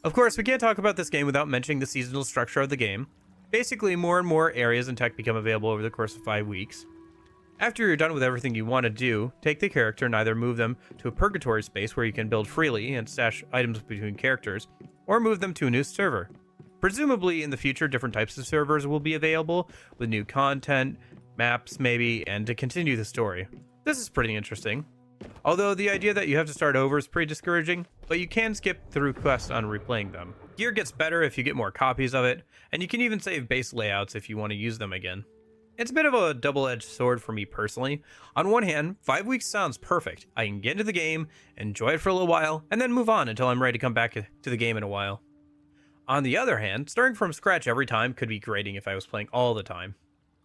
of course, we can't talk about this game without mentioning the seasonal structure of the game. Basically, more and more areas and tech become available over the course of 5 weeks. After you're done with everything you want to do, take the character and either move them to a purgatory space where you can build freely and stash items between characters, or move them to a new server. Presumably, in the future, different types of servers will be available, with new content, maps maybe, and to continue the story. This is pretty interesting. Although the idea that you have to start over is pretty discouraging, but you can skip through quests on replaying them. Gear gets better if you get more copies of it, and you can even save base layouts if you want to use them again. It's a bit of a double-edged sword for me personally. On one hand, 5 weeks sounds perfect. I can get into the game, enjoy it for a little while, and then move on until I'm ready to come back to the game in a while. On the other hand, starting from scratch every time could be grating if I was playing all the time.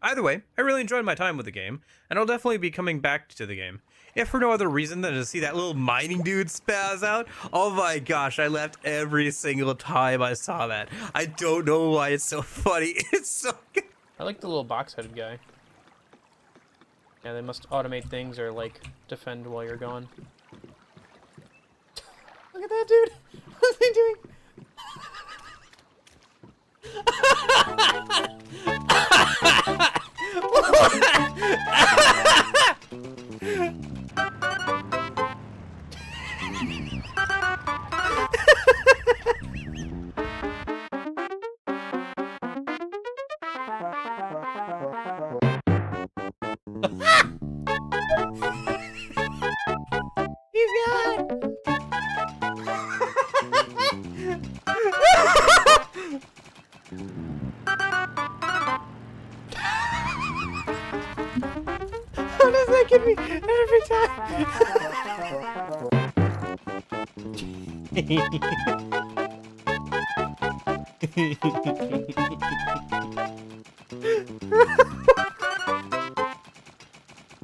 Either way, I really enjoyed my time with the game, and I'll definitely be coming back to the game. If for no other reason than to see that little mining dude spaz out. Oh my gosh, I laughed every single time I saw that. I don't know why it's so funny. It's so good. I like the little box-headed guy. Yeah, they must automate things or, like, defend while you're gone. Look at that dude! What is he doing? He's gone! How does that get me every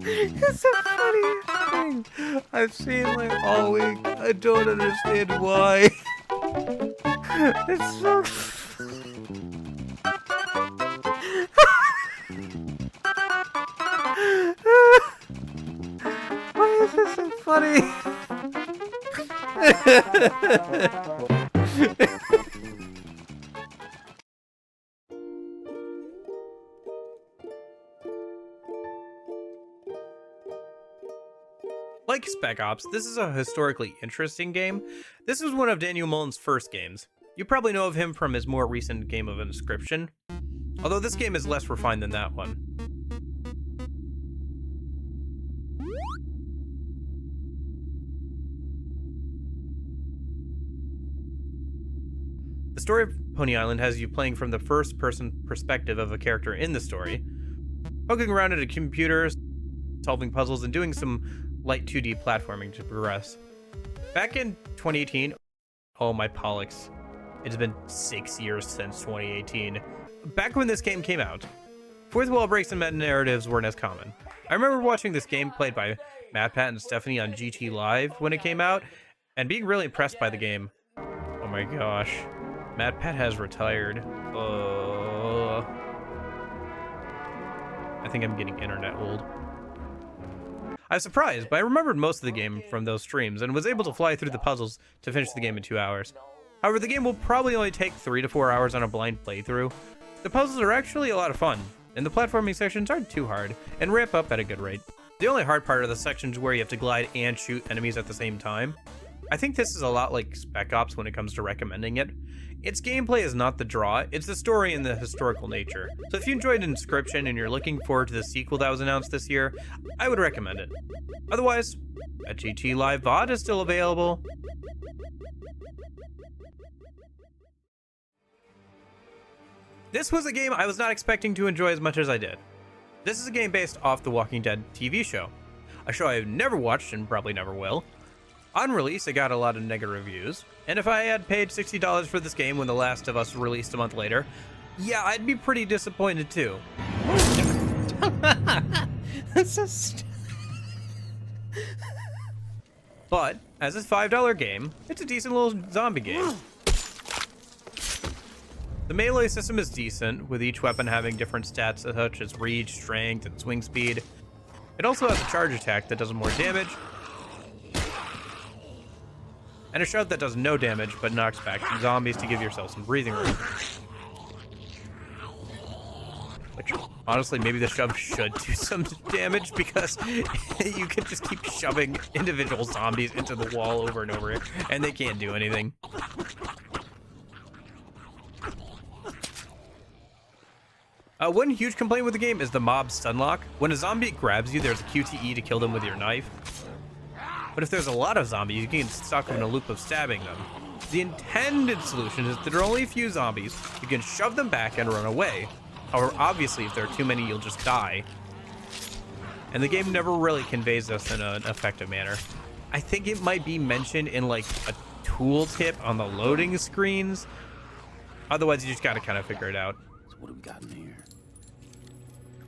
It's the funniest thing I've seen like all week. I don't understand why. It's so why is this so funny? Like Spec Ops, this is a historically interesting game. This was one of Daniel Mullen's first games. You probably know of him from his more recent game of Inscription, although this game is less refined than that one. The story of Pony Island has you playing from the first-person perspective of a character in the story, poking around at a computer, solving puzzles, and doing some light 2D platforming to progress. Back in 2018, oh my Pollux, it's been 6 years since 2018. Back when this game came out, fourth wall breaks and meta-narratives weren't as common. I remember watching this game played by Matt, Pat, and Stephanie on GT Live when it came out, and being really impressed by the game. Oh my gosh. Matt Pat has retired. I think I'm getting internet old. I was surprised, but I remembered most of the game from those streams and was able to fly through the puzzles to finish the game in 2 hours. However, the game will probably only take 3 to 4 hours on a blind playthrough. The puzzles are actually a lot of fun, and the platforming sections aren't too hard, and ramp up at a good rate. The only hard part are the sections where you have to glide and shoot enemies at the same time. I think this is a lot like Spec Ops when it comes to recommending it. Its gameplay is not the draw, it's the story and the historical nature. So if you enjoyed Inscription and you're looking forward to the sequel that was announced this year, I would recommend it. Otherwise, a GT Live VOD is still available. This was a game I was not expecting to enjoy as much as I did. This is a game based off the Walking Dead TV show, a show I've never watched and probably never will. On release, it got a lot of negative reviews. And if I had paid $60 for this game when The Last of Us released a month later, yeah, I'd be pretty disappointed too. That's so But, as a $5 game, it's a decent little zombie game. The melee system is decent, with each weapon having different stats such as reach, strength, and swing speed. It also has a charge attack that does more damage, and a shove that does no damage but knocks back some zombies to give yourself some breathing room. Which, honestly, maybe the shove should do some damage because you can just keep shoving individual zombies into the wall over and over, and they can't do anything. One huge complaint with the game is the mob stun lock. When a zombie grabs you, there's a QTE to kill them with your knife. But if there's a lot of zombies, you can get stuck in a loop of stabbing them. The intended solution is that there are only a few zombies. You can shove them back and run away. However, obviously, if there are too many, you'll just die. And the game never really conveys this in an effective manner. I think it might be mentioned in like a tooltip on the loading screens. Otherwise, you just gotta kind of figure it out. So what do we got in here?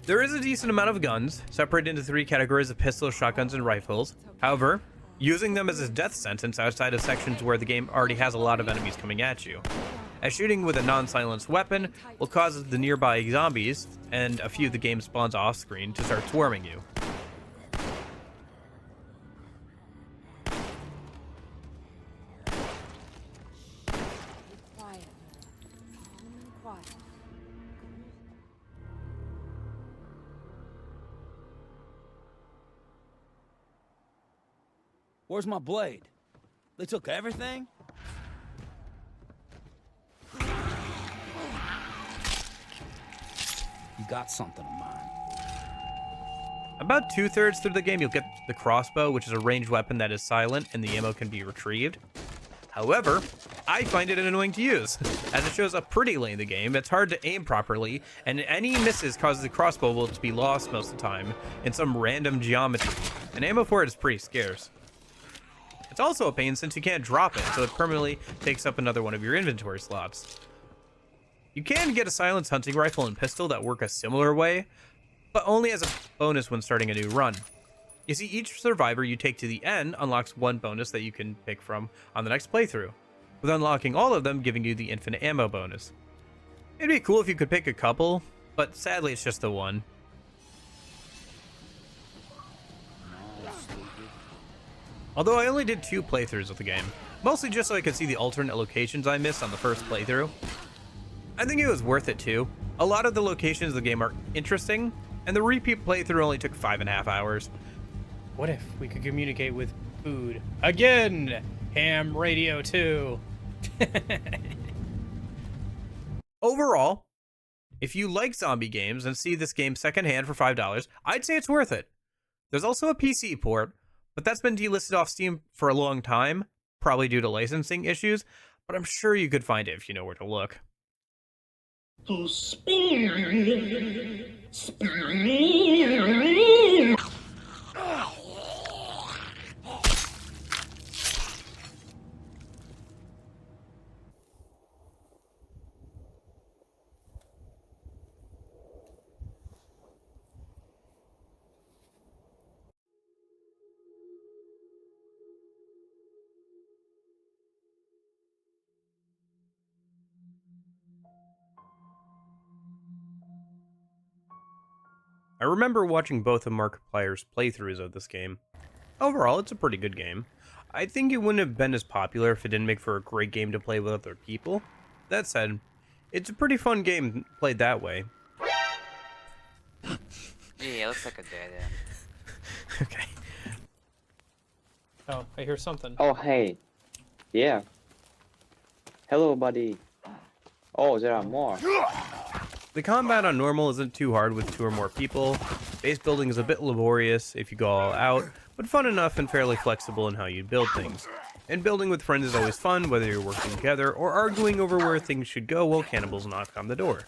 There is a decent amount of guns, separated into 3 categories of pistols, shotguns, and rifles. However, using them as a death sentence outside of sections where the game already has a lot of enemies coming at you, as shooting with a non-silenced weapon will cause the nearby zombies, and a few the game spawns off-screen, to start swarming you. Where's my blade? They took everything? You got something of mine. About 2/3 through the game, you'll get the crossbow, which is a ranged weapon that is silent and the ammo can be retrieved. However, I find it annoying to use, as it shows up pretty late in the game. It's hard to aim properly, and any misses causes the crossbow will to be lost most of the time in some random geometry, and ammo for it is pretty scarce. It's also a pain since you can't drop it, so it permanently takes up another one of your inventory slots. You can get a silenced hunting rifle and pistol that work a similar way, but only as a bonus when starting a new run. You see, each survivor you take to the end unlocks one bonus that you can pick from on the next playthrough, with unlocking all of them giving you the infinite ammo bonus. It'd be cool if you could pick a couple, but sadly it's just the one. Although I only did 2 playthroughs of the game, mostly just so I could see the alternate locations I missed on the first playthrough. I think it was worth it too. A lot of the locations of the game are interesting, and the repeat playthrough only took 5.5 hours. What if we could communicate with food? Again! Ham radio 2. Overall, if you like zombie games and see this game secondhand for $5, I'd say it's worth it. There's also a PC port, but that's been delisted off Steam for a long time, probably due to licensing issues, but I'm sure you could find it if you know where to look. To spear. I remember watching both of Markiplier's playthroughs of this game. Overall, it's a pretty good game. I think it wouldn't have been as popular if it didn't make for a great game to play with other people. That said, it's a pretty fun game played that way. Yeah, it looks like a dead end. Okay. Oh, I hear something. Oh, hey. Yeah. Hello, buddy. Oh, there are more. The combat on normal isn't too hard with 2 or more people. Base building is a bit laborious if you go all out, but fun enough and fairly flexible in how you build things. And building with friends is always fun, whether you're working together or arguing over where things should go while cannibals knock on the door.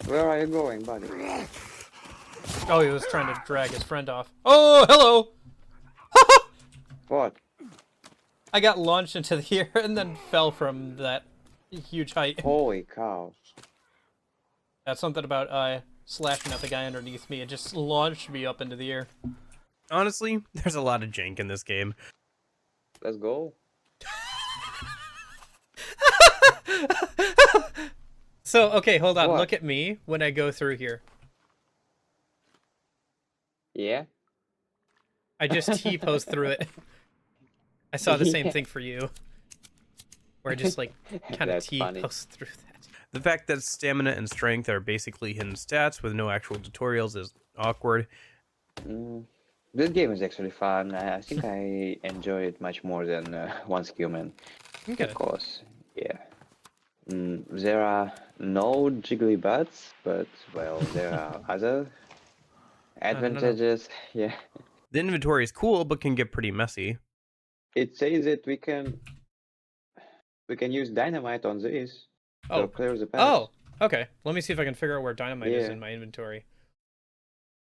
Where are you going, buddy? Oh, he was trying to drag his friend off. Oh, hello! What? I got launched into the air and then fell from that huge height. Holy cow. That's something about slashing at the guy underneath me. It just launched me up into the air. Honestly, there's a lot of jank in this game. Let's go. So, okay, hold on. What? Look at me when I go through here. Yeah? I just T-pose through it. I saw the same thing for you. Where I just, like, kind of T-pose through that. The fact that stamina and strength are basically hidden stats with no actual tutorials is awkward. This game is actually fun. I think I enjoy it much more than Once Human. Okay. Of course, yeah. There are no jiggly butts, but, well, there are other advantages. Yeah. The inventory is cool, but can get pretty messy. It says that we can use dynamite on this. To clear the path. Oh, okay. Let me see if I can figure out where dynamite is in my inventory.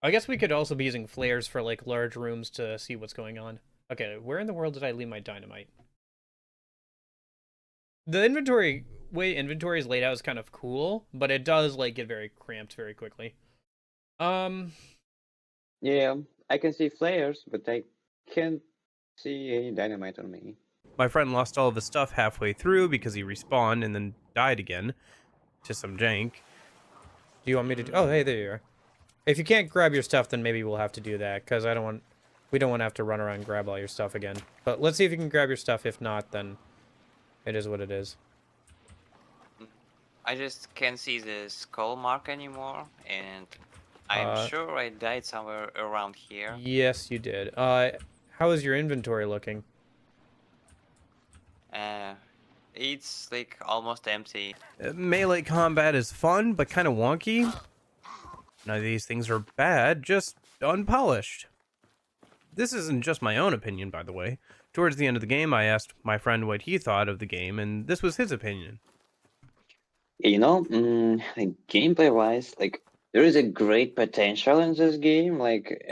I guess we could also be using flares for, like, large rooms to see what's going on. Okay, where in the world did I leave my dynamite? The inventory, way inventory is laid out is kind of cool, but it does, like, get very cramped very quickly. Yeah, I can see flares, but I can't see any dynamite on me. My friend lost all of his stuff halfway through because he respawned and then died again to some jank. Do you want me to do... Oh, hey, there you are. If you can't grab your stuff, then maybe we'll have to do that, because we don't want to have to run around and grab all your stuff again. But let's see if you can grab your stuff. If not, then it is what it is. I just can't see the skull mark anymore, and I'm sure I died somewhere around here. Yes, you did. How is your inventory looking? It's like almost empty. Melee combat is fun, but kind of wonky. None of these things are bad, just unpolished. This isn't just my own opinion, by the way. Towards the end of the game, I asked my friend what he thought of the game, and this was his opinion. You know, like gameplay-wise, like there is a great potential in this game. Like,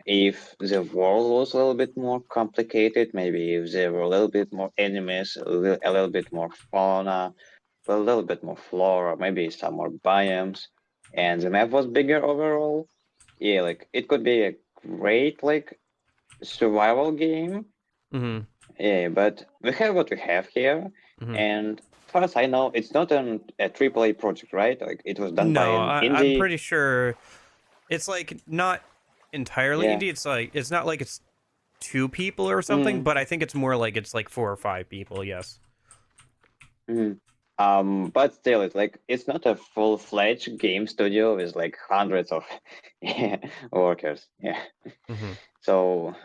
if the world was a little bit more complicated, maybe if there were a little bit more enemies, a little bit more fauna, a little bit more flora, maybe some more biomes, and the map was bigger overall. Yeah, like it could be a great like survival game. Yeah, but we have what we have here, and as far as I know, it's not a AAA project, right? Like it was done by an indie. I'm pretty sure it's like not entirely indie. It's like it's not like it's 2 people or something, but I think it's more like it's like 4 or 5 people. Yes. But still, it's like it's not a full-fledged game studio with like hundreds of workers. Yeah. So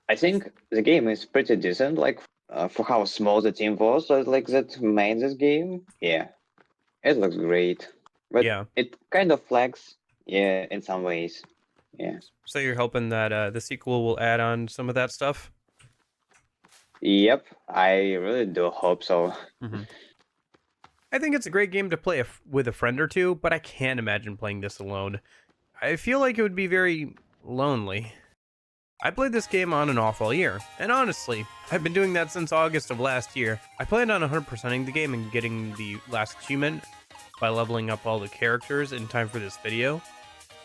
I think the game is pretty decent. Like. For how small the team was, like that made this game, yeah, it looks great, but it kind of lags, in some ways, yeah. So you're hoping that the sequel will add on some of that stuff? Yep, I really do hope so. I think it's a great game to play with a friend or two, but I can't imagine playing this alone. I feel like it would be very lonely. I played this game on and off all year, and honestly, I've been doing that since August of last year. I planned on 100%ing the game and getting the last achievement by leveling up all the characters in time for this video.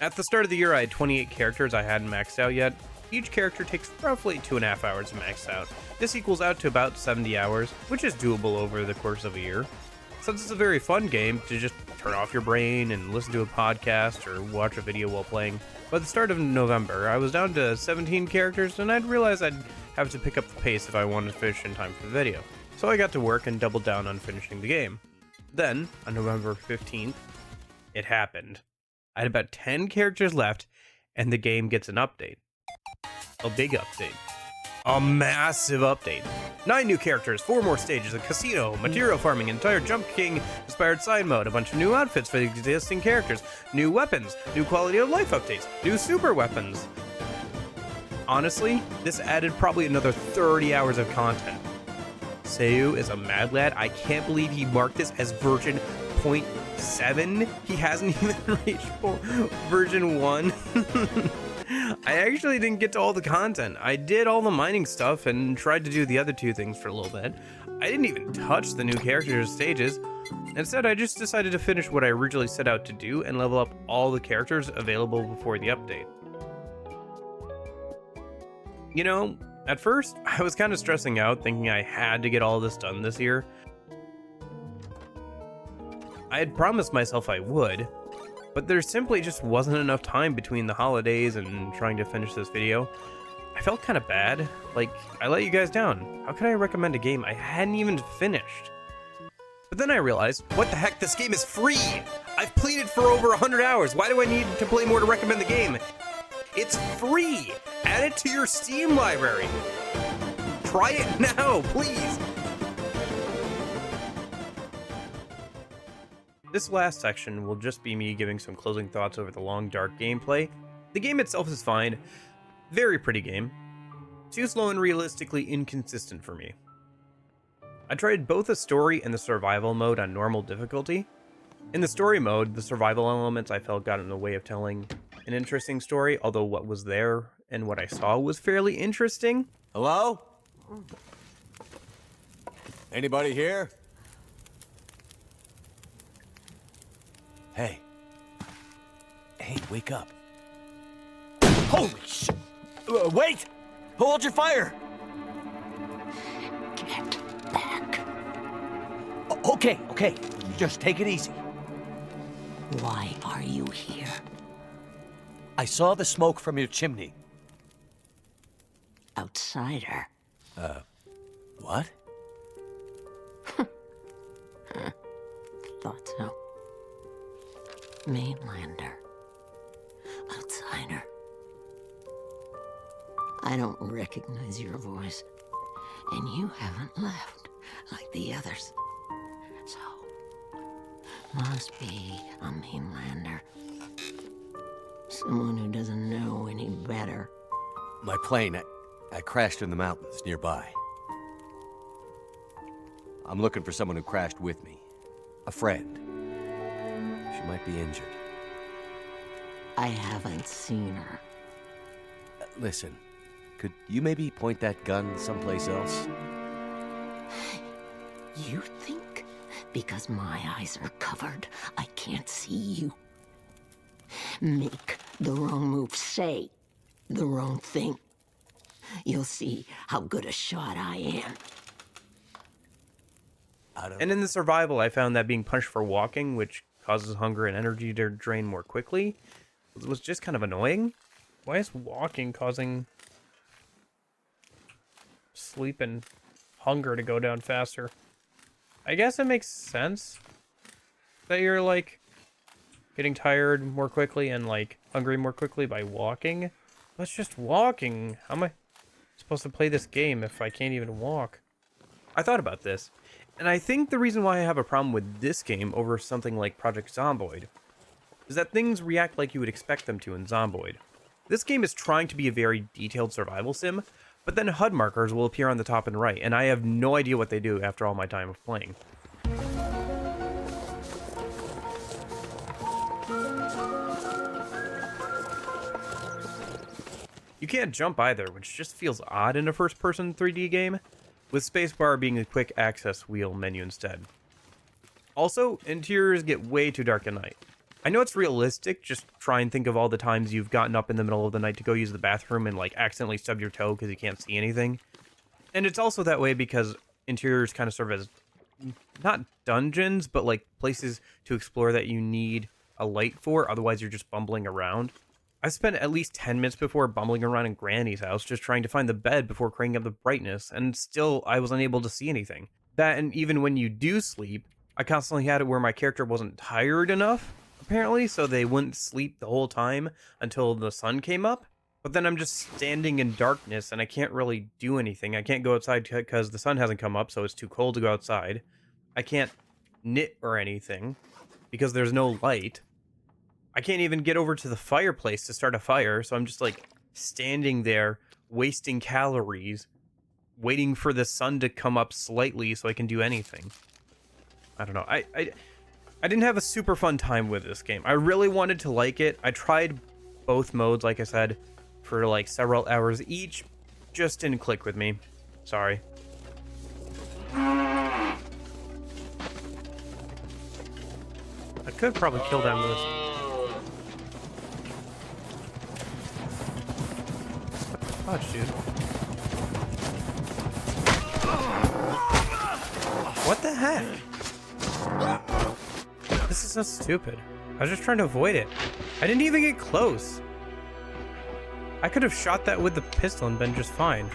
At the start of the year, I had 28 characters I hadn't maxed out yet. Each character takes roughly 2.5 hours to max out. This equals out to about 70 hours, which is doable over the course of a year. Since it's a very fun game to just turn off your brain and listen to a podcast or watch a video while playing. By the start of November, I was down to 17 characters, and I'd realized I'd have to pick up the pace if I wanted to finish in time for the video. So I got to work and doubled down on finishing the game. Then, on November 15th, it happened. I had about 10 characters left, and the game gets an update. A big update. A massive update. 9 new characters, 4 more stages, a casino, material farming, entire Jump King inspired side mode, a bunch of new outfits for the existing characters, new weapons, new quality of life updates, new super weapons. Honestly, this added probably another 30 hours of content. Seiyu is a mad lad. I can't believe he marked this as version 1.7. He hasn't even reached version 1. I actually didn't get to all the content. I did all the mining stuff and tried to do the other 2 things for a little bit. I didn't even touch the new characters or stages. Instead, I just decided to finish what I originally set out to do and level up all the characters available before the update. You know, at first, I was kind of stressing out, thinking I had to get all this done this year. I had promised myself I would, but there simply just wasn't enough time between the holidays and trying to finish this video. I felt kind of bad, like I let you guys down. How could I recommend a game I hadn't even finished? But then I realized, what the heck, this game is free! I've played it for over 100 hours, why do I need to play more to recommend the game? It's free! Add it to your Steam library! Try it now, please! This last section will just be me giving some closing thoughts over the long, dark gameplay. The game itself is fine. Very pretty game. Too slow and realistically inconsistent for me. I tried both the story and the survival mode on normal difficulty. In the story mode, the survival elements I felt got in the way of telling an interesting story, although what was there and what I saw was fairly interesting. Hello? Anybody here? Hey. Hey, wake up. Holy shit! Wait! Hold your fire! Get back. Okay. Just take it easy. Why are you here? I saw the smoke from your chimney. Outsider. What? Thought so. Mainlander. Outsider. I don't recognize your voice. And you haven't left like the others. So, must be a mainlander. Someone who doesn't know any better. My plane, I crashed in the mountains nearby. I'm looking for someone who crashed with me. A friend. She might be injured. I haven't seen her. Listen, could you maybe point that gun someplace else? You think because my eyes are covered, I can't see you? Make the wrong move, say the wrong thing. You'll see how good a shot I am. And in the survival, I found that being punished for walking, which causes hunger and energy to drain more quickly, was just kind of annoying. Why is walking causing sleep and hunger to go down faster? I guess it makes sense that you're, like, getting tired more quickly and, like, hungry more quickly by walking. But it's just walking. How am I supposed to play this game if I can't even walk? I thought about this, and I think the reason why I have a problem with this game over something like Project Zomboid is that things react like you would expect them to in Zomboid. This game is trying to be a very detailed survival sim, but then HUD markers will appear on the top and right, and I have no idea what they do after all my time of playing. You can't jump either, which just feels odd in a first-person 3D game, with spacebar being a quick access wheel menu instead. Also, interiors get way too dark at night. I know it's realistic, just try and think of all the times you've gotten up in the middle of the night to go use the bathroom and, like, accidentally stub your toe because you can't see anything. And it's also that way because interiors kind of serve as, not dungeons, but, like, places to explore that you need a light for, otherwise you're just bumbling around. I spent at least 10 minutes before bumbling around in Granny's house just trying to find the bed before cranking up the brightness, and still I was unable to see anything. That, and even when you do sleep, I constantly had it where my character wasn't tired enough, apparently, so they wouldn't sleep the whole time until the sun came up. But then I'm just standing in darkness and I can't really do anything. I can't go outside because the sun hasn't come up, so it's too cold to go outside. I can't knit or anything because there's no light. I can't even get over to the fireplace to start a fire, so I'm just, like, standing there, wasting calories, waiting for the sun to come up slightly so I can do anything. I don't know. I didn't have a super fun time with this game. I really wanted to like it. I tried both modes, like I said, for like several hours each. Just didn't click with me. Sorry. I could probably kill that moose. Fudge, dude. What the heck? This is so stupid. I was just trying to avoid it. I didn't even get close. I could have shot that with the pistol and been just fine.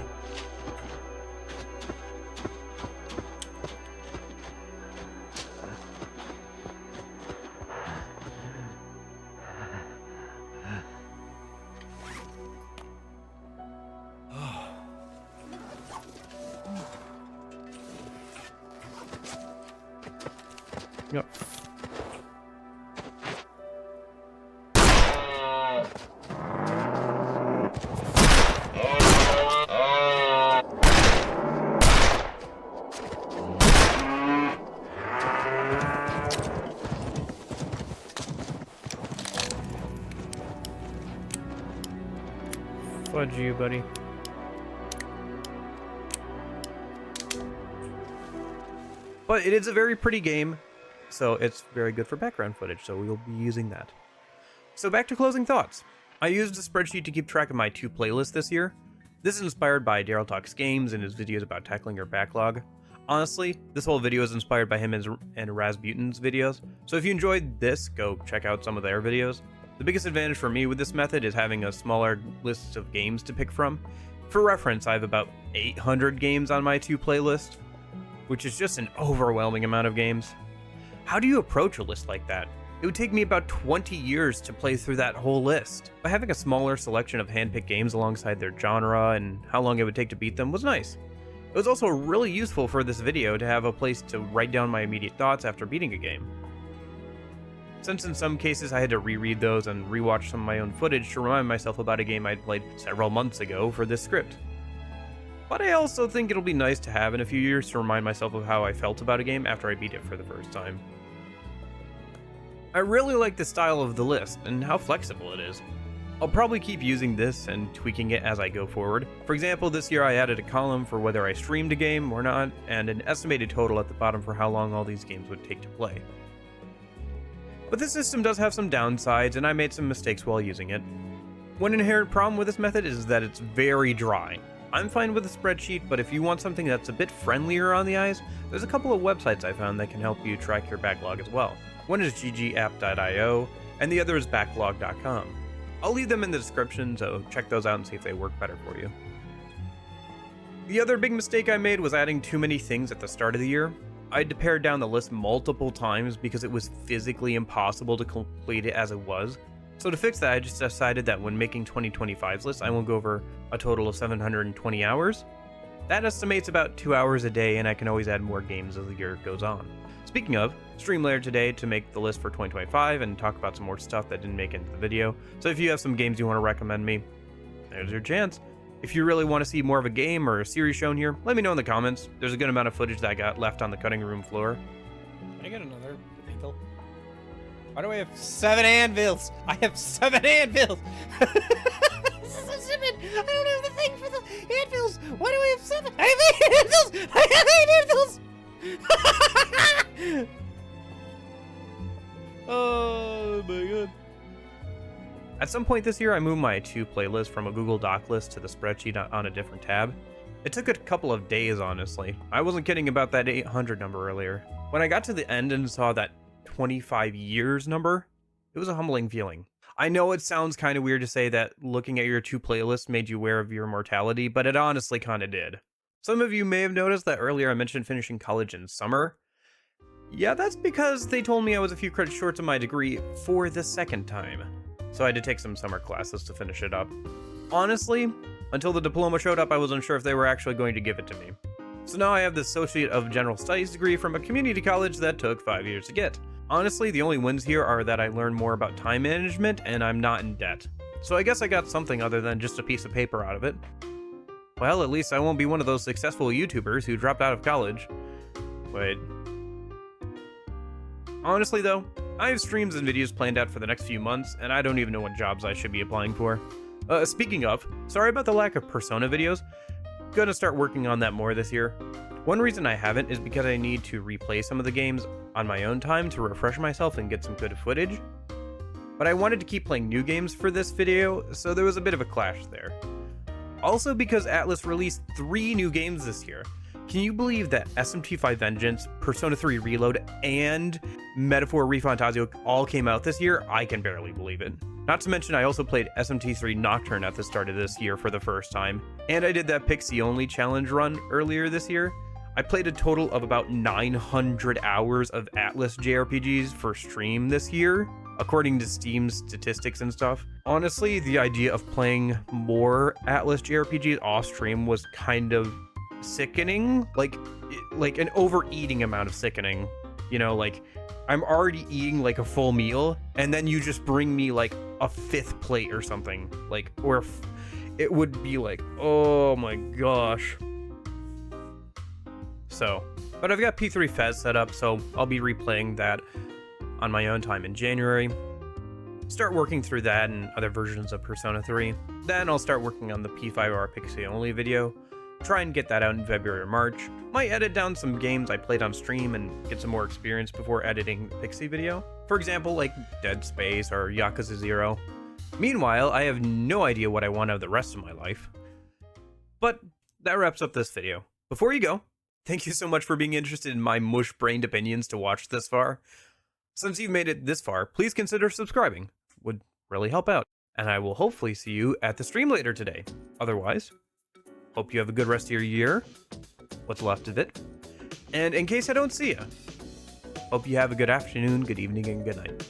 Yep. Fudge you, buddy. But it is a very pretty game, so it's very good for background footage, so we'll be using that. So back to closing thoughts. I used a spreadsheet to keep track of my 2 playlists this year. This is inspired by Daryl Talks Games and his videos about tackling your backlog. Honestly, this whole video is inspired by him and Rasputin's videos, so if you enjoyed this, go check out some of their videos. The biggest advantage for me with this method is having a smaller list of games to pick from. For reference, I have about 800 games on my 2 playlist, which is just an overwhelming amount of games. How do you approach a list like that? It would take me about 20 years to play through that whole list. But having a smaller selection of handpicked games alongside their genre and how long it would take to beat them was nice. It was also really useful for this video to have a place to write down my immediate thoughts after beating a game. Since in some cases I had to reread those and rewatch some of my own footage to remind myself about a game I'd played several months ago for this script. But I also think it'll be nice to have in a few years to remind myself of how I felt about a game after I beat it for the first time. I really like the style of the list and how flexible it is. I'll probably keep using this and tweaking it as I go forward. For example, this year I added a column for whether I streamed a game or not, and an estimated total at the bottom for how long all these games would take to play. But this system does have some downsides, and I made some mistakes while using it. One inherent problem with this method is that it's very dry. I'm fine with a spreadsheet, but if you want something that's a bit friendlier on the eyes, there's a couple of websites I found that can help you track your backlog as well. One is ggapp.io, and the other is backlog.com. I'll leave them in the description, so check those out and see if they work better for you. The other big mistake I made was adding too many things at the start of the year. I had to pare down the list multiple times because it was physically impossible to complete it as it was. So to fix that, I just decided that when making 2025's list, I will go over a total of 720 hours. That estimates about 2 hours a day, and I can always add more games as the year goes on. Speaking of, stream later today to make the list for 2025 and talk about some more stuff that didn't make it into the video. So if you have some games you want to recommend me, there's your chance. If you really want to see more of a game or a series shown here, let me know in the comments. There's a good amount of footage that I got left on the cutting room floor. Can I get another anvil? Why do I have 7 anvils? I have 7 anvils! This is so stupid! I don't have the thing for the anvils! Why do I have 7? I have 8 anvils! I have 8 anvils! Oh my god. At some point this year, I moved my 2 playlists from a Google Doc list to the spreadsheet on a different tab. It took a couple of days, honestly. I wasn't kidding about that 800 number earlier. When I got to the end and saw that 25 years number, it was a humbling feeling. I know it sounds kind of weird to say that looking at your 2 playlists made you aware of your mortality, but it honestly kind of did. Some of you may have noticed that earlier I mentioned finishing college in summer. Yeah, that's because they told me I was a few credits short of my degree for the second time. So I had to take some summer classes to finish it up. Honestly, until the diploma showed up, I wasn't sure if they were actually going to give it to me. So now I have the Associate of General Studies degree from a community college that took 5 years to get. Honestly, the only wins here are that I learned more about time management and I'm not in debt. So I guess I got something other than just a piece of paper out of it. Well, at least I won't be one of those successful YouTubers who dropped out of college. Wait. Honestly though, I have streams and videos planned out for the next few months, and I don't even know what jobs I should be applying for. Speaking of, sorry about the lack of Persona videos. Gonna start working on that more this year. One reason I haven't is because I need to replay some of the games on my own time to refresh myself and get some good footage. But I wanted to keep playing new games for this video, so there was a bit of a clash there. Also because Atlus released 3 new games this year. Can you believe that SMT5 Vengeance, Persona 3 Reload, and Metaphor ReFantazio all came out this year? I can barely believe it. Not to mention I also played SMT3 Nocturne at the start of this year for the first time, and I did that Pixie Only challenge run earlier this year. I played a total of about 900 hours of Atlus JRPGs for stream this year, according to Steam's statistics and stuff. Honestly, the idea of playing more Atlus JRPGs off stream was kind of sickening, like an overeating amount of sickening. You know, like I'm already eating like a full meal, and then you just bring me like a 5th plate or something, like, or it would be like, oh my gosh. So, but I've got P3 Fez set up, so I'll be replaying that on my own time in January. Start working through that and other versions of Persona 3. Then I'll start working on the P5R Pixie Only video. Try and get that out in February or March. Might edit down some games I played on stream and get some more experience before editing the Pixie video. For example, like Dead Space or Yakuza 0. Meanwhile, I have no idea what I want out of the rest of my life. But that wraps up this video. Before you go, thank you so much for being interested in my mush-brained opinions to watch this far. Since you've made it this far, please consider subscribing. Would really help out. And I will hopefully see you at the stream later today. Otherwise, hope you have a good rest of your year, what's left of it. And in case I don't see you, hope you have a good afternoon, good evening, and good night.